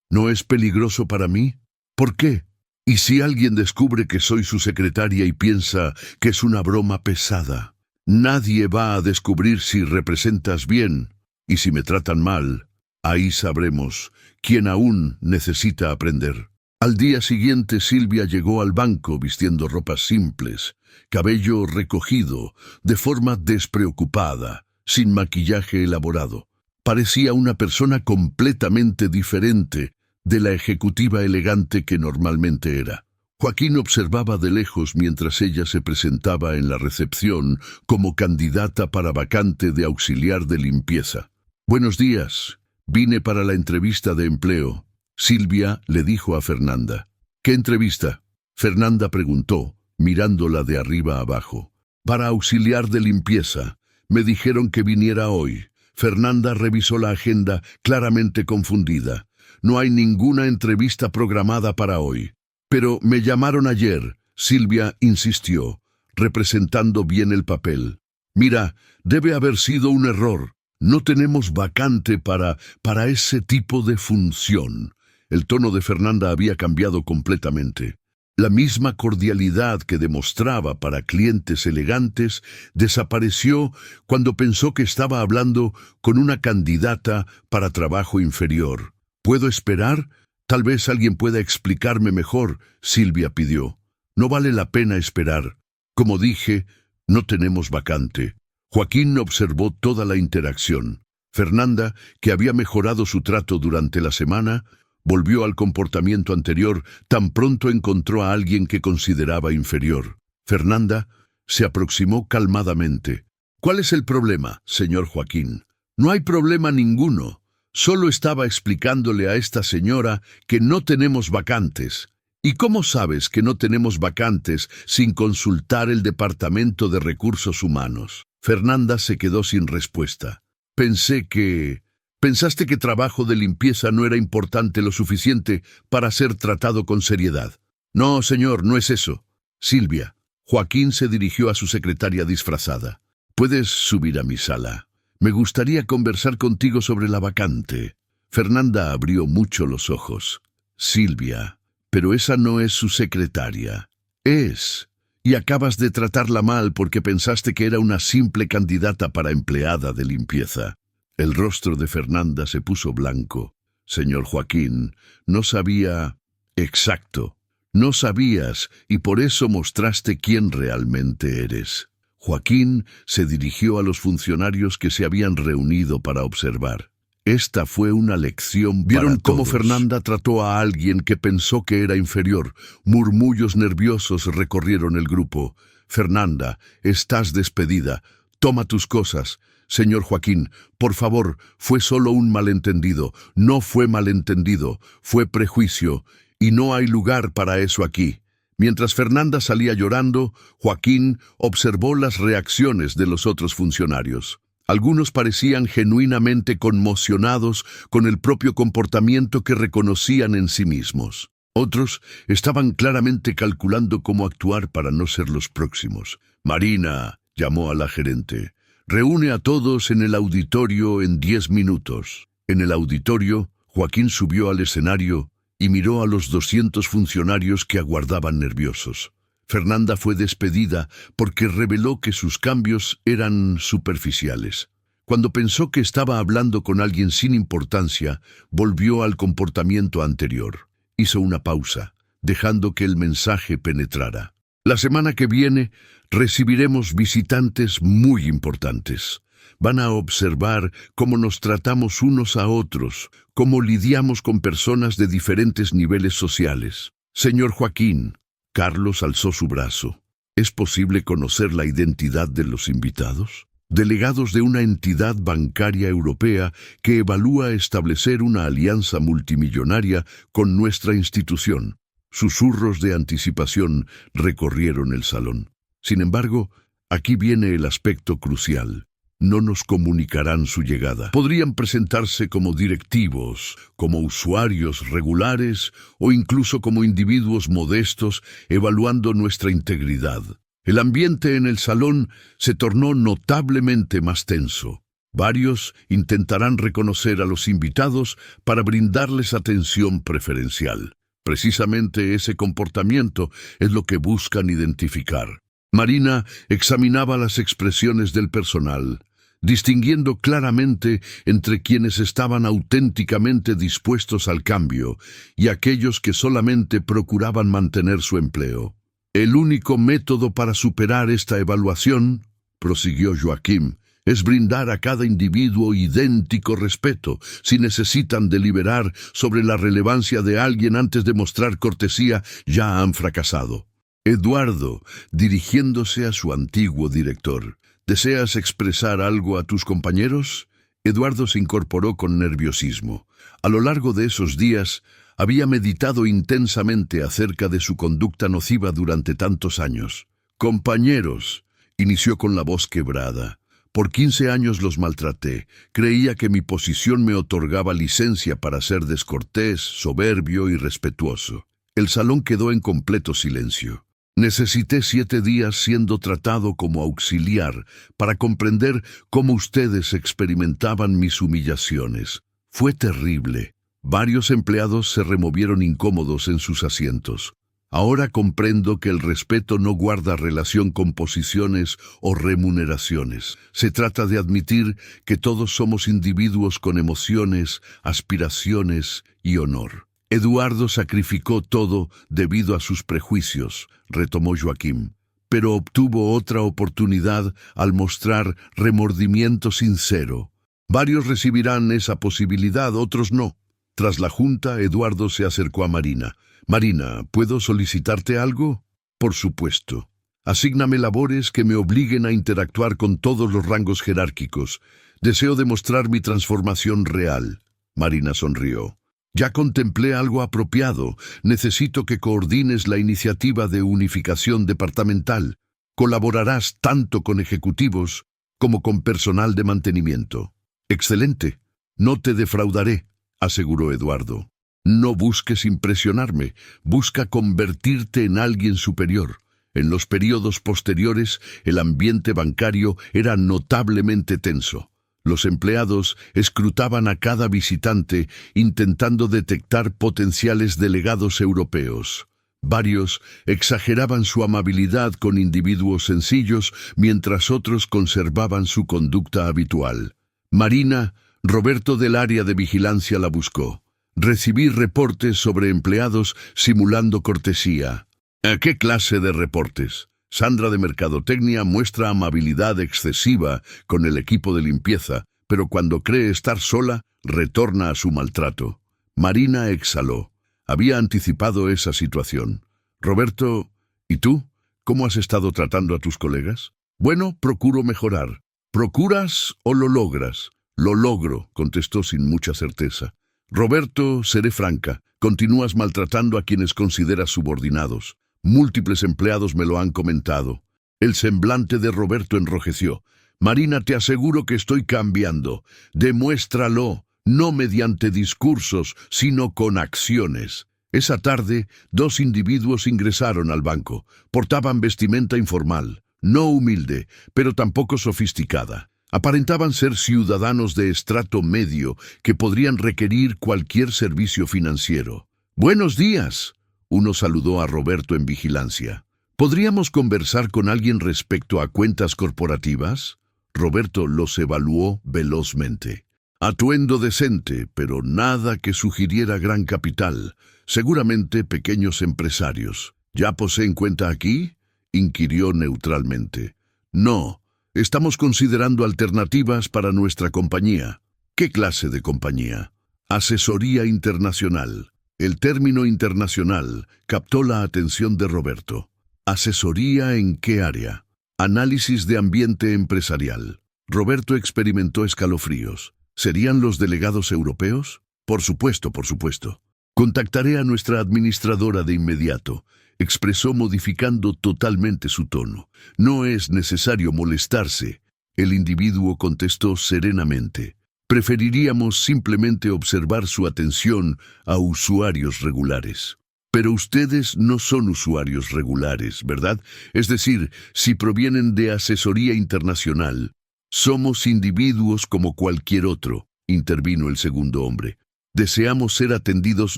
no es peligroso para mí? ¿Por qué? ¿Y si alguien descubre que soy su secretaria y piensa que es una broma pesada? Nadie va a descubrir si representas bien, y si me tratan mal, ahí sabremos quién aún necesita aprender». Al día siguiente Silvia llegó al banco vistiendo ropas simples, cabello recogido, de forma despreocupada, sin maquillaje elaborado. Parecía una persona completamente diferente de la ejecutiva elegante que normalmente era. Joaquín observaba de lejos mientras ella se presentaba en la recepción como candidata para vacante de auxiliar de limpieza. «Buenos días. Vine para la entrevista de empleo», Silvia le dijo a Fernanda. «¿Qué entrevista?», Fernanda preguntó, mirándola de arriba abajo. «Para auxiliar de limpieza. Me dijeron que viniera hoy». Fernanda revisó la agenda, claramente confundida. «No hay ninguna entrevista programada para hoy». «Pero me llamaron ayer», Silvia insistió, representando bien el papel. Mira, debe haber sido un error. No tenemos vacante para ese tipo de función. El tono de Fernanda había cambiado completamente. La misma cordialidad que demostraba para clientes elegantes desapareció cuando pensó que estaba hablando con una candidata para trabajo inferior. ¿Puedo esperar? Tal vez alguien pueda explicarme mejor, Silvia pidió. No vale la pena esperar. Como dije, no tenemos vacante. Joaquín observó toda la interacción. Fernanda, que había mejorado su trato durante la semana, volvió al comportamiento anterior tan pronto encontró a alguien que consideraba inferior. Fernanda se aproximó calmadamente. ¿Cuál es el problema, señor Joaquín? No hay problema ninguno. Solo estaba explicándole a esta señora que no tenemos vacantes. ¿Y cómo sabes que no tenemos vacantes sin consultar el Departamento de Recursos Humanos? Fernanda se quedó sin respuesta. Pensaste que trabajo de limpieza no era importante lo suficiente para ser tratado con seriedad. No, señor, no es eso. Silvia. Joaquín se dirigió a su secretaria disfrazada. ¿Puedes subir a mi sala? Me gustaría conversar contigo sobre la vacante. Fernanda abrió mucho los ojos. Silvia, pero esa no es su secretaria. Es. Y acabas de tratarla mal porque pensaste que era una simple candidata para empleada de limpieza. El rostro de Fernanda se puso blanco. Señor Joaquín, no sabía... Exacto. No sabías y por eso mostraste quién realmente eres. Joaquín se dirigió a los funcionarios que se habían reunido para observar. Esta fue una lección para todos. ¿Vieron cómo Fernanda trató a alguien que pensó que era inferior? Murmullos nerviosos recorrieron el grupo. Fernanda, estás despedida. Toma tus cosas. Señor Joaquín, por favor, fue solo un malentendido. No fue malentendido, fue prejuicio. Y no hay lugar para eso aquí. Mientras Fernanda salía llorando, Joaquín observó las reacciones de los otros funcionarios. Algunos parecían genuinamente conmocionados con el propio comportamiento que reconocían en sí mismos. Otros estaban claramente calculando cómo actuar para no ser los próximos. Marina, llamó a la gerente. Reúne a todos en el auditorio en 10 minutos. En el auditorio, Joaquín subió al escenario y miró a los 200 funcionarios que aguardaban nerviosos. Fernanda fue despedida porque reveló que sus cambios eran superficiales. Cuando pensó que estaba hablando con alguien sin importancia, volvió al comportamiento anterior. Hizo una pausa, dejando que el mensaje penetrara. La semana que viene recibiremos visitantes muy importantes. Van a observar cómo nos tratamos unos a otros, cómo lidiamos con personas de diferentes niveles sociales. Señor Joaquín, Carlos alzó su brazo. ¿Es posible conocer la identidad de los invitados? Delegados de una entidad bancaria europea que evalúa establecer una alianza multimillonaria con nuestra institución. Susurros de anticipación recorrieron el salón. Sin embargo, aquí viene el aspecto crucial. No nos comunicarán su llegada. Podrían presentarse como directivos, como usuarios regulares o incluso como individuos modestos evaluando nuestra integridad. El ambiente en el salón se tornó notablemente más tenso. Varios intentarán reconocer a los invitados para brindarles atención preferencial. Precisamente ese comportamiento es lo que buscan identificar. Marina examinaba las expresiones del personal, distinguiendo claramente entre quienes estaban auténticamente dispuestos al cambio y aquellos que solamente procuraban mantener su empleo. El único método para superar esta evaluación, prosiguió Joaquín, es brindar a cada individuo idéntico respeto. Si necesitan deliberar sobre la relevancia de alguien antes de mostrar cortesía, ya han fracasado. Eduardo, dirigiéndose a su antiguo director, ¿deseas expresar algo a tus compañeros? Eduardo se incorporó con nerviosismo. A lo largo de esos días, había meditado intensamente acerca de su conducta nociva durante tantos años. Compañeros, inició con la voz quebrada. Por 15 años los maltraté. Creía que mi posición me otorgaba licencia para ser descortés, soberbio y respetuoso. El salón quedó en completo silencio. Necesité 7 días siendo tratado como auxiliar para comprender cómo ustedes experimentaban mis humillaciones. Fue terrible. Varios empleados se removieron incómodos en sus asientos. Ahora comprendo que el respeto no guarda relación con posiciones o remuneraciones. Se trata de admitir que todos somos individuos con emociones, aspiraciones y honor. Eduardo sacrificó todo debido a sus prejuicios, retomó Joaquín, pero obtuvo otra oportunidad al mostrar remordimiento sincero. Varios recibirán esa posibilidad, otros no. Tras la junta, Eduardo se acercó a Marina. Marina, ¿puedo solicitarte algo? Por supuesto. Asígname labores que me obliguen a interactuar con todos los rangos jerárquicos. Deseo demostrar mi transformación real. Marina sonrió. Ya contemplé algo apropiado. Necesito que coordines la iniciativa de unificación departamental. Colaborarás tanto con ejecutivos como con personal de mantenimiento. Excelente. No te defraudaré, aseguró Eduardo. No busques impresionarme, busca convertirte en alguien superior. En los periodos posteriores, el ambiente bancario era notablemente tenso. Los empleados escrutaban a cada visitante intentando detectar potenciales delegados europeos. Varios exageraban su amabilidad con individuos sencillos, mientras otros conservaban su conducta habitual. Marina, Roberto del área de vigilancia la buscó. Recibí reportes sobre empleados simulando cortesía. ¿A qué clase de reportes? Sandra de Mercadotecnia muestra amabilidad excesiva con el equipo de limpieza, pero cuando cree estar sola, retorna a su maltrato. Marina exhaló. Había anticipado esa situación. Roberto, ¿y tú? ¿Cómo has estado tratando a tus colegas? Bueno, procuro mejorar. ¿Procuras o lo logras? Lo logro, contestó sin mucha certeza. Roberto, seré franca, continúas maltratando a quienes consideras subordinados. Múltiples empleados me lo han comentado. El semblante de Roberto enrojeció. Marina, te aseguro que estoy cambiando. Demuéstralo, no mediante discursos, sino con acciones. Esa tarde, 2 individuos ingresaron al banco. Portaban vestimenta informal, no humilde, pero tampoco sofisticada. Aparentaban ser ciudadanos de estrato medio que podrían requerir cualquier servicio financiero. «Buenos días», uno saludó a Roberto en vigilancia. «¿Podríamos conversar con alguien respecto a cuentas corporativas?» Roberto los evaluó velozmente. Atuendo decente, pero nada que sugiriera gran capital. Seguramente pequeños empresarios. ¿Ya poseen cuenta aquí?, inquirió neutralmente. «No. Estamos considerando alternativas para nuestra compañía». «¿Qué clase de compañía?» «Asesoría internacional». El término internacional captó la atención de Roberto. ¿Asesoría en qué área? Análisis de ambiente empresarial. Roberto experimentó escalofríos. ¿Serían los delegados europeos? Por supuesto, por supuesto. Contactaré a nuestra administradora de inmediato, expresó modificando totalmente su tono. No es necesario molestarse. El individuo contestó serenamente. Preferiríamos simplemente observar su atención a usuarios regulares. Pero ustedes no son usuarios regulares, ¿verdad? Es decir, si provienen de asesoría internacional. Somos individuos como cualquier otro, intervino el segundo hombre. Deseamos ser atendidos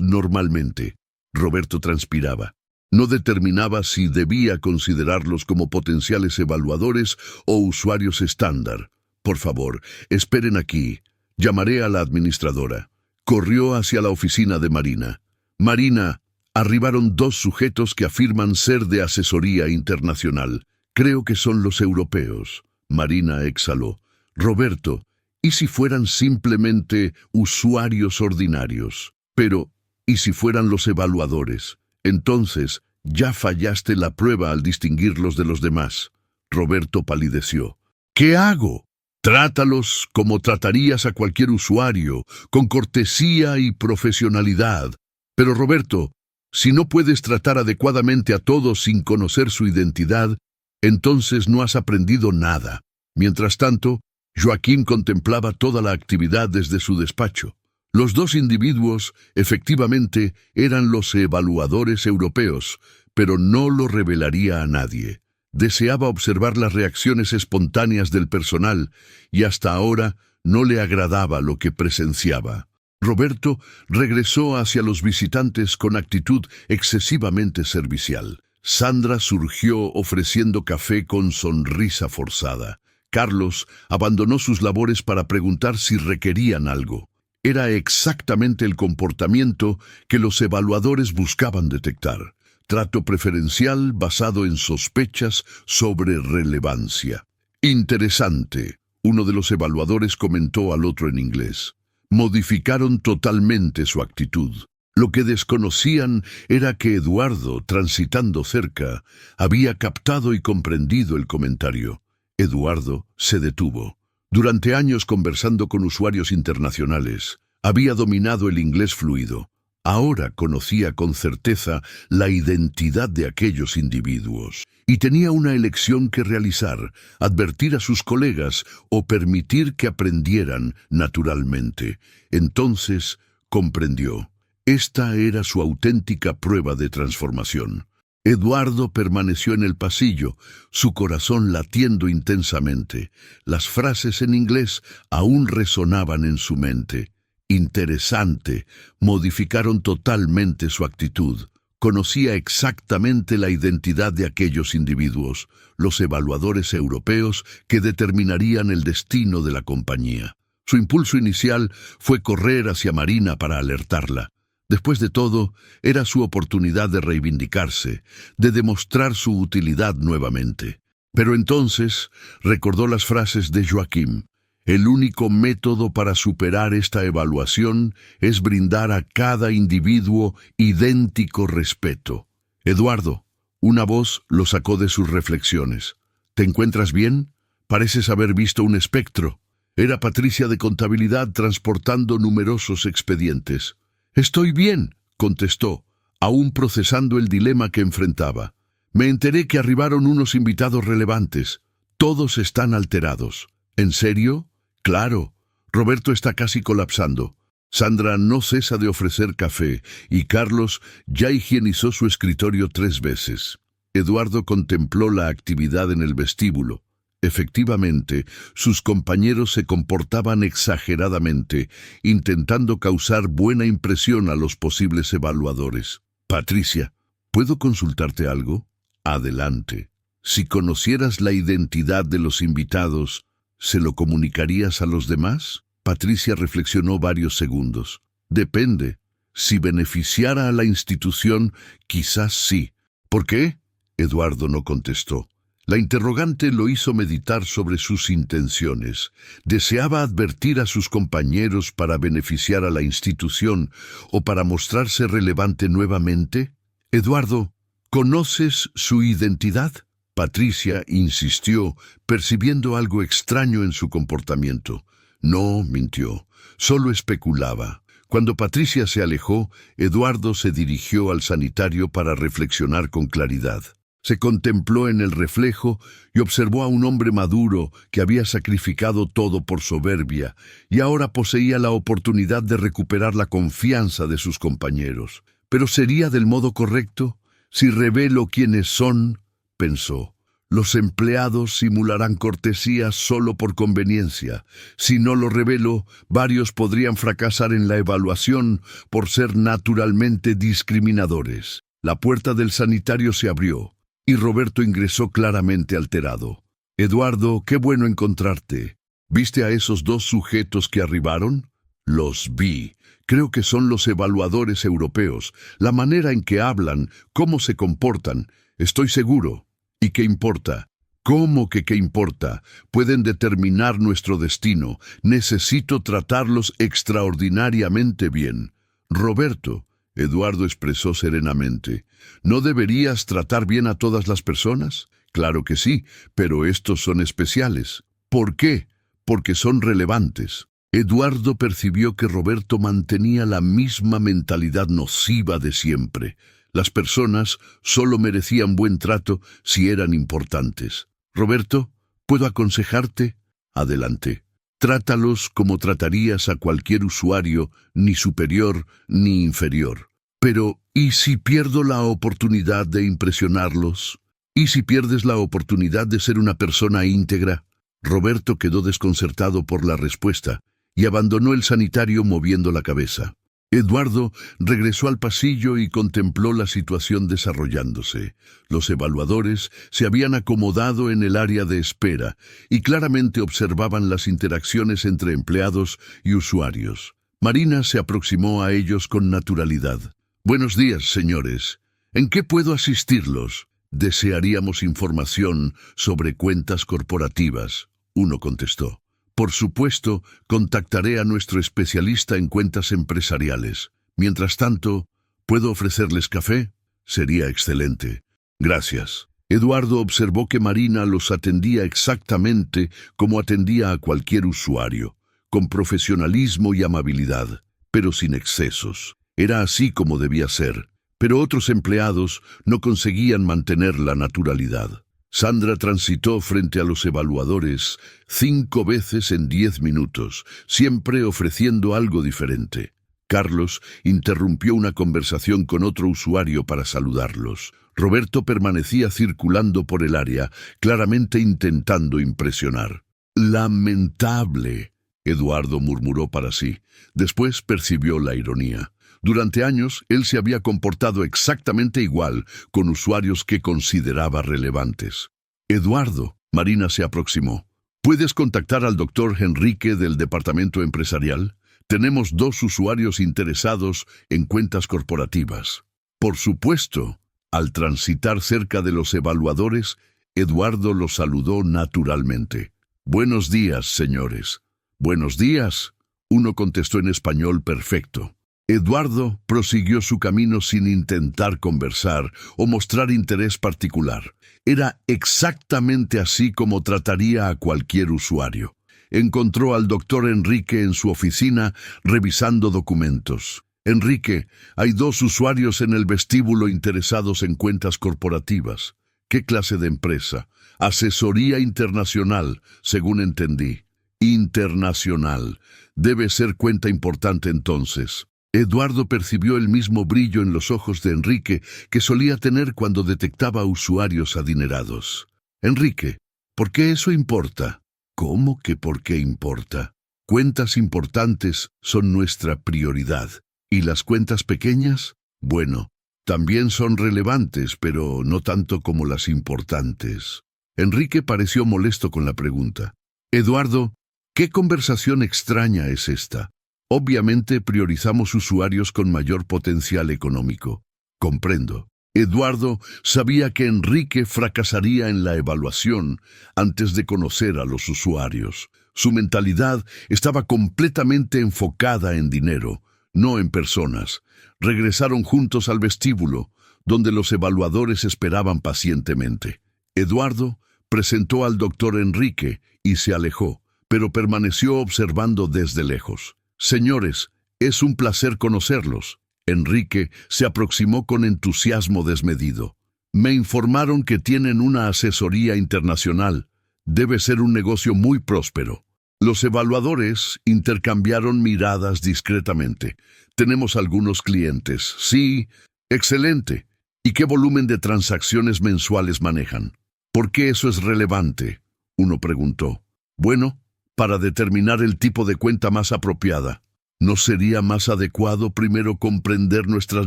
normalmente. Roberto transpiraba. No determinaba si debía considerarlos como potenciales evaluadores o usuarios estándar. Por favor, esperen aquí. Llamaré a la administradora. Corrió hacia la oficina de Marina. Marina, arribaron 2 sujetos que afirman ser de asesoría internacional. Creo que son los europeos. Marina exhaló. Roberto, ¿y si fueran simplemente usuarios ordinarios? Pero, ¿y si fueran los evaluadores? Entonces, ya fallaste la prueba al distinguirlos de los demás. Roberto palideció. ¿Qué hago? Trátalos como tratarías a cualquier usuario, con cortesía y profesionalidad. Pero Roberto, si no puedes tratar adecuadamente a todos sin conocer su identidad, entonces no has aprendido nada. Mientras tanto, Joaquín contemplaba toda la actividad desde su despacho. Los 2 individuos, efectivamente, eran los evaluadores europeos, pero no lo revelaría a nadie. Deseaba observar las reacciones espontáneas del personal y hasta ahora no le agradaba lo que presenciaba. Roberto regresó hacia los visitantes con actitud excesivamente servicial. Sandra surgió ofreciendo café con sonrisa forzada. Carlos abandonó sus labores para preguntar si requerían algo. Era exactamente el comportamiento que los evaluadores buscaban detectar. Trato preferencial basado en sospechas sobre relevancia. Interesante, uno de los evaluadores comentó al otro en inglés. Modificaron totalmente su actitud. Lo que desconocían era que Eduardo, transitando cerca, había captado y comprendido el comentario. Eduardo se detuvo. Durante años conversando con usuarios internacionales, había dominado el inglés fluido. Ahora conocía con certeza la identidad de aquellos individuos y tenía una elección que realizar: advertir a sus colegas o permitir que aprendieran naturalmente. Entonces comprendió. Esta era su auténtica prueba de transformación. Eduardo permaneció en el pasillo, su corazón latiendo intensamente. Las frases en inglés aún resonaban en su mente. Interesante, modificaron totalmente su actitud. Conocía exactamente la identidad de aquellos individuos, los evaluadores europeos que determinarían el destino de la compañía. Su impulso inicial fue correr hacia Marina para alertarla. Después de todo, era su oportunidad de reivindicarse, de demostrar su utilidad nuevamente. Pero entonces recordó las frases de Joaquim. El único método para superar esta evaluación es brindar a cada individuo idéntico respeto. Eduardo, una voz lo sacó de sus reflexiones. ¿Te encuentras bien? Pareces haber visto un espectro. Era Patricia de Contabilidad transportando numerosos expedientes. «Estoy bien», contestó, aún procesando el dilema que enfrentaba. «Me enteré que arribaron unos invitados relevantes. Todos están alterados». «¿En serio?» «Claro. Roberto está casi colapsando. Sandra no cesa de ofrecer café y Carlos ya higienizó su escritorio 3 veces». Eduardo contempló la actividad en el vestíbulo. Efectivamente, sus compañeros se comportaban exageradamente, intentando causar buena impresión a los posibles evaluadores. «Patricia, ¿puedo consultarte algo?» «Adelante. Si conocieras la identidad de los invitados, ¿se lo comunicarías a los demás?» Patricia reflexionó varios segundos. «Depende. Si beneficiara a la institución, quizás sí». «¿Por qué?» Eduardo no contestó. La interrogante lo hizo meditar sobre sus intenciones. ¿Deseaba advertir a sus compañeros para beneficiar a la institución o para mostrarse relevante nuevamente? «Eduardo, ¿conoces su identidad?» Patricia insistió, percibiendo algo extraño en su comportamiento. No, mintió. Solo especulaba. Cuando Patricia se alejó, Eduardo se dirigió al sanitario para reflexionar con claridad. Se contempló en el reflejo y observó a un hombre maduro que había sacrificado todo por soberbia y ahora poseía la oportunidad de recuperar la confianza de sus compañeros. «¿Pero sería del modo correcto? Si revelo quiénes son», pensó. «Los empleados simularán cortesía solo por conveniencia. Si no lo revelo, varios podrían fracasar en la evaluación por ser naturalmente discriminadores». La puerta del sanitario se abrió y Roberto ingresó claramente alterado. «Eduardo, qué bueno encontrarte. ¿Viste a esos 2 sujetos que arribaron?» «Los vi. Creo que son los evaluadores europeos. La manera en que hablan, cómo se comportan, estoy seguro». «¿Y qué importa?» «¿Cómo que qué importa? Pueden determinar nuestro destino. Necesito tratarlos extraordinariamente bien». «Roberto», Eduardo expresó serenamente, «¿no deberías tratar bien a todas las personas?» «Claro que sí, pero estos son especiales». «¿Por qué?» «Porque son relevantes». Eduardo percibió que Roberto mantenía la misma mentalidad nociva de siempre. Las personas solo merecían buen trato si eran importantes. «Roberto, ¿puedo aconsejarte?» «Adelante». «Trátalos como tratarías a cualquier usuario, ni superior ni inferior». Pero, ¿y si pierdo la oportunidad de impresionarlos? ¿Y si pierdes la oportunidad de ser una persona íntegra? Roberto quedó desconcertado por la respuesta y abandonó el sanitario moviendo la cabeza. Eduardo regresó al pasillo y contempló la situación desarrollándose. Los evaluadores se habían acomodado en el área de espera y claramente observaban las interacciones entre empleados y usuarios. Marina se aproximó a ellos con naturalidad. «Buenos días, señores. ¿En qué puedo asistirlos?» «Desearíamos información sobre cuentas corporativas», uno contestó. «Por supuesto, contactaré a nuestro especialista en cuentas empresariales. Mientras tanto, ¿puedo ofrecerles café? Sería excelente. Gracias». Eduardo observó que Marina los atendía exactamente como atendía a cualquier usuario, con profesionalismo y amabilidad, pero sin excesos. Era así como debía ser, pero otros empleados no conseguían mantener la naturalidad. Sandra transitó frente a los evaluadores 5 veces en 10 minutos, siempre ofreciendo algo diferente. Carlos interrumpió una conversación con otro usuario para saludarlos. Roberto permanecía circulando por el área, claramente intentando impresionar. «Lamentable», Eduardo murmuró para sí. Después percibió la ironía. Durante años, él se había comportado exactamente igual con usuarios que consideraba relevantes. «Eduardo», Marina se aproximó. «¿Puedes contactar al doctor Enrique del departamento empresarial? Tenemos 2 usuarios interesados en cuentas corporativas». «Por supuesto». Al transitar cerca de los evaluadores, Eduardo los saludó naturalmente. «Buenos días, señores». «Buenos días», uno contestó en español perfecto. Eduardo prosiguió su camino sin intentar conversar o mostrar interés particular. Era exactamente así como trataría a cualquier usuario. Encontró al doctor Enrique en su oficina revisando documentos. «Enrique, hay 2 usuarios en el vestíbulo interesados en cuentas corporativas. ¿Qué clase de empresa?» «Asesoría internacional, según entendí». «Internacional. Debe ser cuenta importante entonces». Eduardo percibió el mismo brillo en los ojos de Enrique que solía tener cuando detectaba usuarios adinerados. «Enrique, ¿por qué eso importa?» «¿Cómo que por qué importa? Cuentas importantes son nuestra prioridad. ¿Y las cuentas pequeñas? Bueno, también son relevantes, pero no tanto como las importantes». Enrique pareció molesto con la pregunta. «Eduardo, ¿qué conversación extraña es esta? Obviamente priorizamos usuarios con mayor potencial económico». «Comprendo». Eduardo sabía que Enrique fracasaría en la evaluación antes de conocer a los usuarios. Su mentalidad estaba completamente enfocada en dinero, no en personas. Regresaron juntos al vestíbulo, donde los evaluadores esperaban pacientemente. Eduardo presentó al doctor Enrique y se alejó, pero permaneció observando desde lejos. «Señores, es un placer conocerlos». Enrique se aproximó con entusiasmo desmedido. «Me informaron que tienen una asesoría internacional. Debe ser un negocio muy próspero». Los evaluadores intercambiaron miradas discretamente. «Tenemos algunos clientes». «Sí, excelente. ¿Y qué volumen de transacciones mensuales manejan?» «¿Por qué eso es relevante?», uno preguntó. «Bueno, para determinar el tipo de cuenta más apropiada». «¿No sería más adecuado primero comprender nuestras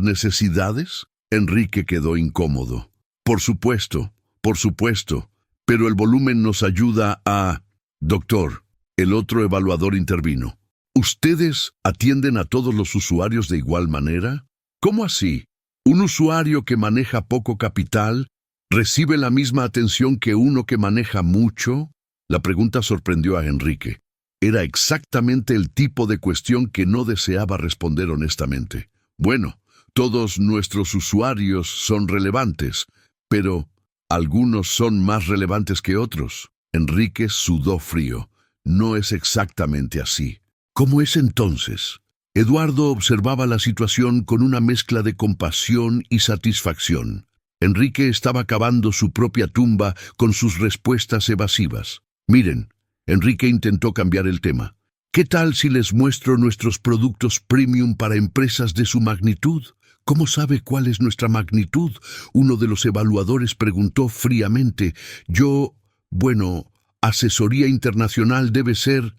necesidades?» Enrique quedó incómodo. Por supuesto, pero el volumen nos ayuda a...» «Doctor», el otro evaluador intervino. «¿Ustedes atienden a todos los usuarios de igual manera? ¿Cómo así? ¿Un usuario que maneja poco capital recibe la misma atención que uno que maneja mucho?» La pregunta sorprendió a Enrique. Era exactamente el tipo de cuestión que no deseaba responder honestamente. «Bueno, todos nuestros usuarios son relevantes, pero algunos son más relevantes que otros». Enrique sudó frío. «No es exactamente así». «¿Cómo es entonces?» Eduardo observaba la situación con una mezcla de compasión y satisfacción. Enrique estaba cavando su propia tumba con sus respuestas evasivas. «Miren», Enrique intentó cambiar el tema. «¿Qué tal si les muestro nuestros productos premium para empresas de su magnitud? ¿Cómo sabe cuál es nuestra magnitud? Uno de los evaluadores preguntó fríamente. Bueno, asesoría internacional ¿debe ser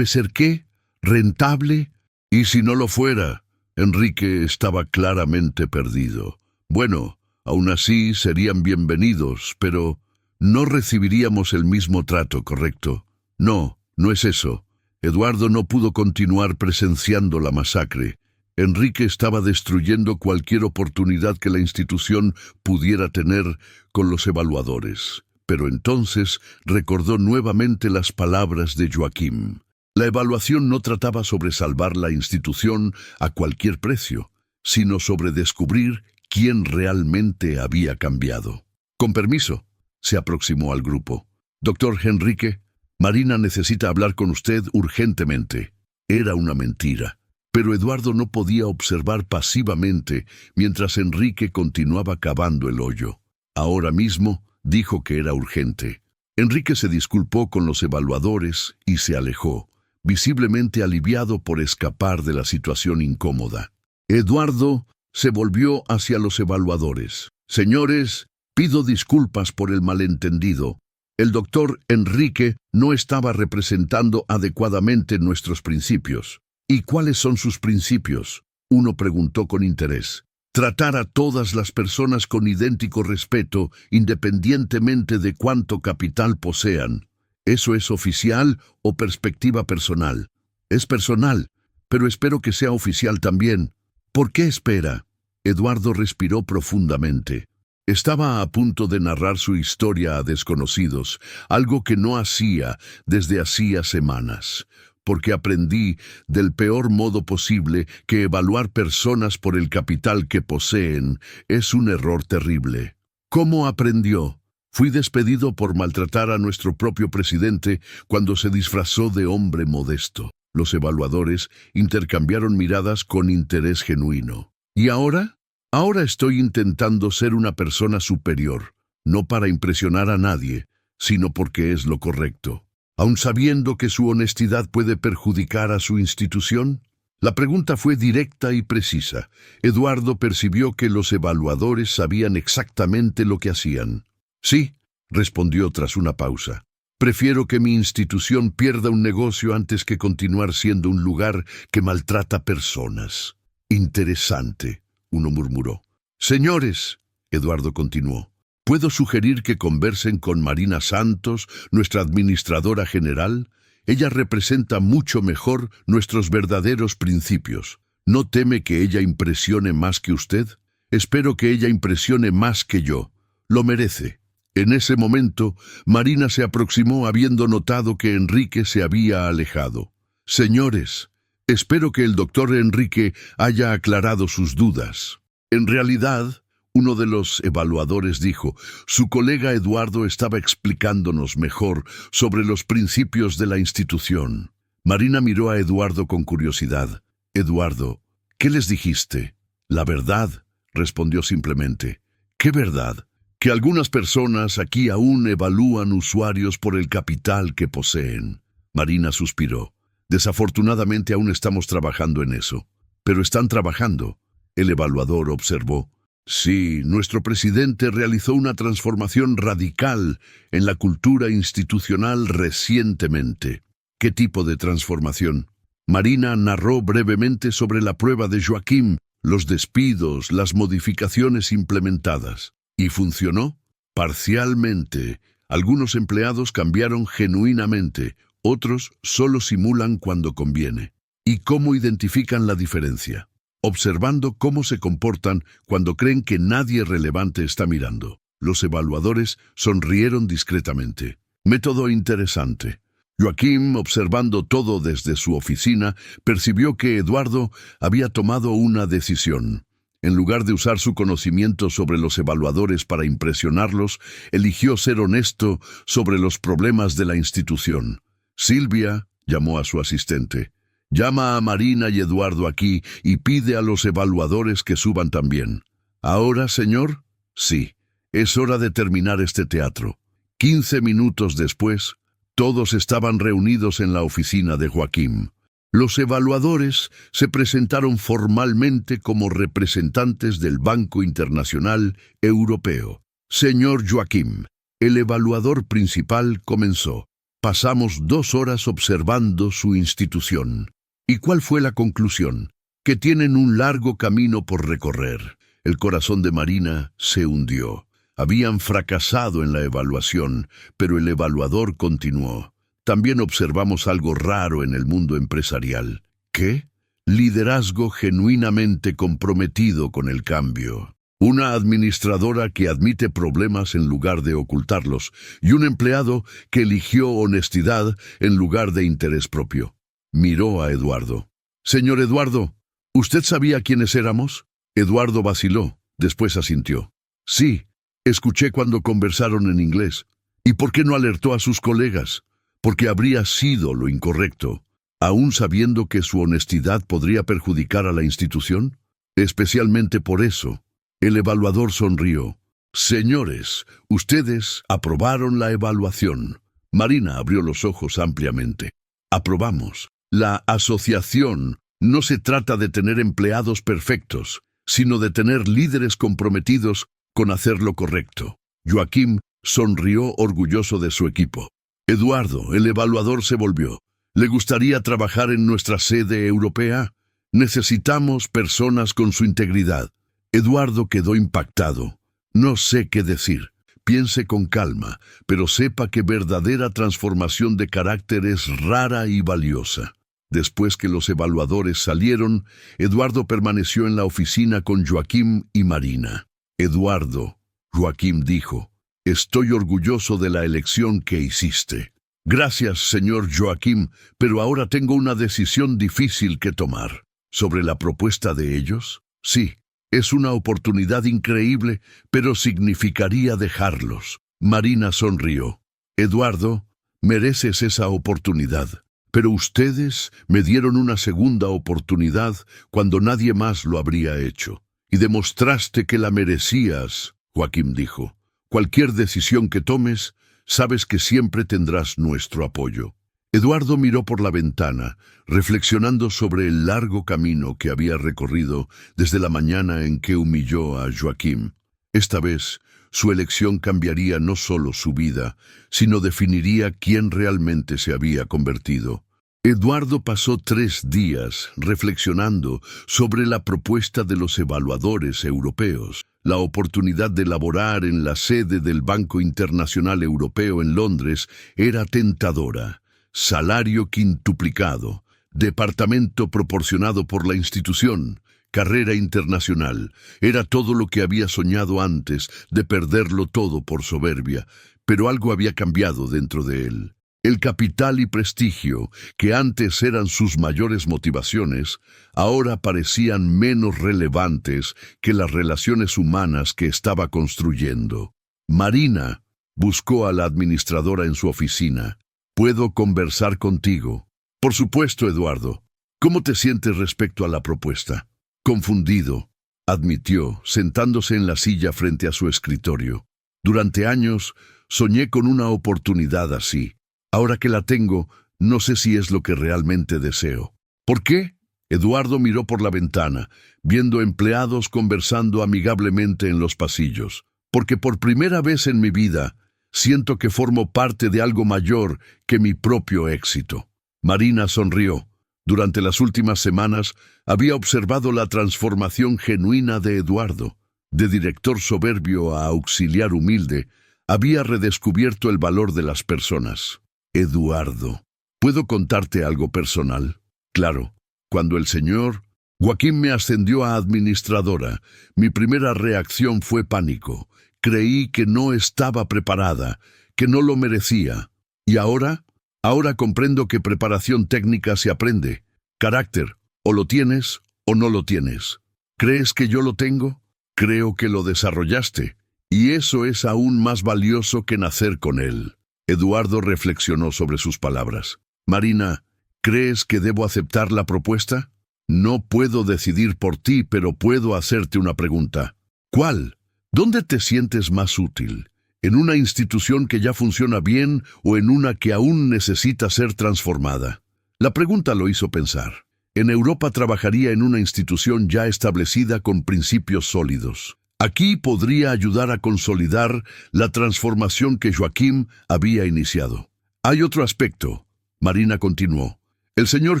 qué? ¿Rentable? ¿Y si no lo fuera? Enrique estaba claramente perdido. Bueno, aún así serían bienvenidos, pero no recibiríamos el mismo trato, ¿correcto? No, no es eso. Eduardo no pudo continuar presenciando la masacre. Enrique estaba destruyendo cualquier oportunidad que la institución pudiera tener con los evaluadores. Pero entonces recordó nuevamente las palabras de Joaquim. La evaluación no trataba sobre salvar la institución a cualquier precio, sino sobre descubrir quién realmente había cambiado. Con permiso, se aproximó al grupo. Doctor Enrique, Marina necesita hablar con usted urgentemente. Era una mentira. Pero Eduardo no podía observar pasivamente mientras Enrique continuaba cavando el hoyo. Ahora mismo dijo que era urgente. Enrique se disculpó con los evaluadores y se alejó, visiblemente aliviado por escapar de la situación incómoda. Eduardo se volvió hacia los evaluadores. Señores, pido disculpas por el malentendido. El doctor Enrique no estaba representando adecuadamente nuestros principios. ¿Y cuáles son sus principios? Uno preguntó con interés. Tratar a todas las personas con idéntico respeto, independientemente de cuánto capital posean. ¿Eso es oficial o perspectiva personal? Es personal, pero espero que sea oficial también. ¿Por qué espera? Eduardo respiró profundamente. Estaba a punto de narrar su historia a desconocidos, algo que no hacía desde hacía semanas. Porque aprendí del peor modo posible que evaluar personas por el capital que poseen es un error terrible. ¿Cómo aprendió? Fui despedido por maltratar a nuestro propio presidente cuando se disfrazó de hombre modesto. Los evaluadores intercambiaron miradas con interés genuino. ¿Y ahora? Ahora estoy intentando ser una persona superior, no para impresionar a nadie, sino porque es lo correcto. ¿Aun sabiendo que su honestidad puede perjudicar a su institución? La pregunta fue directa y precisa. Eduardo percibió que los evaluadores sabían exactamente lo que hacían. Sí, respondió tras una pausa. Prefiero que mi institución pierda un negocio antes que continuar siendo un lugar que maltrata personas. Interesante, uno murmuró. Señores, Eduardo continuó. ¿Puedo sugerir que conversen con Marina Santos, nuestra administradora general? Ella representa mucho mejor nuestros verdaderos principios. ¿No teme que ella impresione más que usted? Espero que ella impresione más que yo. Lo merece. En ese momento, Marina se aproximó habiendo notado que Enrique se había alejado. Señores, espero que el doctor Enrique haya aclarado sus dudas. En realidad, uno de los evaluadores dijo, su colega Eduardo estaba explicándonos mejor sobre los principios de la institución. Marina miró a Eduardo con curiosidad. Eduardo, ¿qué les dijiste? La verdad, respondió simplemente. ¿Qué verdad? Que algunas personas aquí aún evalúan usuarios por el capital que poseen. Marina suspiró. Desafortunadamente aún estamos trabajando en eso. Pero están trabajando. El evaluador observó. Sí, nuestro presidente realizó una transformación radical en la cultura institucional recientemente. ¿Qué tipo de transformación? Marina narró brevemente sobre la prueba de Joaquim, los despidos, las modificaciones implementadas. ¿Y funcionó? Parcialmente. Algunos empleados cambiaron genuinamente, otros solo simulan cuando conviene. ¿Y cómo identifican la diferencia? Observando cómo se comportan cuando creen que nadie relevante está mirando. Los evaluadores sonrieron discretamente. Método interesante. Joaquim, observando todo desde su oficina, percibió que Eduardo había tomado una decisión. En lugar de usar su conocimiento sobre los evaluadores para impresionarlos, eligió ser honesto sobre los problemas de la institución. Silvia llamó a su asistente. Llama a Marina y Eduardo aquí y pide a los evaluadores que suban también. ¿Ahora, señor? Sí. Es hora de terminar este teatro. 15 minutos después, todos estaban reunidos en la oficina de Joaquim. Los evaluadores se presentaron formalmente como representantes del Banco Internacional Europeo. Señor Joachim, el evaluador principal comenzó. Pasamos 2 horas observando su institución. ¿Y cuál fue la conclusión? Que tienen un largo camino por recorrer. El corazón de Marina se hundió. Habían fracasado en la evaluación, pero el evaluador continuó. También observamos algo raro en el mundo empresarial. ¿Qué? Liderazgo genuinamente comprometido con el cambio. Una administradora que admite problemas en lugar de ocultarlos, y un empleado que eligió honestidad en lugar de interés propio. Miró a Eduardo. Señor Eduardo, ¿usted sabía quiénes éramos? Eduardo vaciló, después asintió. Sí, escuché cuando conversaron en inglés. ¿Y por qué no alertó a sus colegas? Porque habría sido lo incorrecto, aún sabiendo que su honestidad podría perjudicar a la institución. Especialmente por eso, el evaluador sonrió. Señores, ustedes aprobaron la evaluación. Marina abrió los ojos ampliamente. Aprobamos. La asociación no se trata de tener empleados perfectos, sino de tener líderes comprometidos con hacer lo correcto. Joachim sonrió orgulloso de su equipo. Eduardo, el evaluador, se volvió. ¿Le gustaría trabajar en nuestra sede europea? Necesitamos personas con su integridad. Eduardo quedó impactado. No sé qué decir. Piense con calma, pero sepa que verdadera transformación de carácter es rara y valiosa. Después que los evaluadores salieron, Eduardo permaneció en la oficina con Joachim y Marina. Eduardo, Joachim dijo, estoy orgulloso de la elección que hiciste. Gracias, señor Joachim, pero ahora tengo una decisión difícil que tomar. ¿Sobre la propuesta de ellos? Sí, es una oportunidad increíble, pero significaría dejarlos. Marina sonrió. Eduardo, mereces esa oportunidad. Pero ustedes me dieron una segunda oportunidad cuando nadie más lo habría hecho. Y demostraste que la merecías, Joachim dijo. Cualquier decisión que tomes, sabes que siempre tendrás nuestro apoyo. Eduardo miró por la ventana, reflexionando sobre el largo camino que había recorrido desde la mañana en que humilló a Joachim. Esta vez, su elección cambiaría no solo su vida, sino definiría quién realmente se había convertido. Eduardo pasó 3 días reflexionando sobre la propuesta de los evaluadores europeos. La oportunidad de laborar en la sede del Banco Internacional Europeo en Londres era tentadora. Salario quintuplicado, departamento proporcionado por la institución, carrera internacional. Era todo lo que había soñado antes de perderlo todo por soberbia, pero algo había cambiado dentro de él. El capital y prestigio, que antes eran sus mayores motivaciones, ahora parecían menos relevantes que las relaciones humanas que estaba construyendo. Marina buscó a la administradora en su oficina. ¿Puedo conversar contigo? Por supuesto, Eduardo. ¿Cómo te sientes respecto a la propuesta? Confundido, admitió, sentándose en la silla frente a su escritorio. Durante años soñé con una oportunidad así. Ahora que la tengo, no sé si es lo que realmente deseo. ¿Por qué? Eduardo miró por la ventana, viendo empleados conversando amigablemente en los pasillos. Porque por primera vez en mi vida, siento que formo parte de algo mayor que mi propio éxito. Marina sonrió. Durante las últimas semanas había observado la transformación genuina de Eduardo. De director soberbio a auxiliar humilde, había redescubierto el valor de las personas. Eduardo, ¿puedo contarte algo personal? Claro, cuando el señor Joachim me ascendió a administradora, mi primera reacción fue pánico. Creí que no estaba preparada, que no lo merecía. ¿Y ahora? Ahora comprendo que preparación técnica se aprende. Carácter, o lo tienes o no lo tienes. ¿Crees que yo lo tengo? Creo que lo desarrollaste, y eso es aún más valioso que nacer con él. Eduardo reflexionó sobre sus palabras. Marina, ¿crees que debo aceptar la propuesta? No puedo decidir por ti, pero puedo hacerte una pregunta. ¿Cuál? ¿Dónde te sientes más útil? ¿En una institución que ya funciona bien o en una que aún necesita ser transformada? La pregunta lo hizo pensar. En Europa trabajaría en una institución ya establecida con principios sólidos. Aquí podría ayudar a consolidar la transformación que Joaquim había iniciado. Hay otro aspecto, Marina continuó. El señor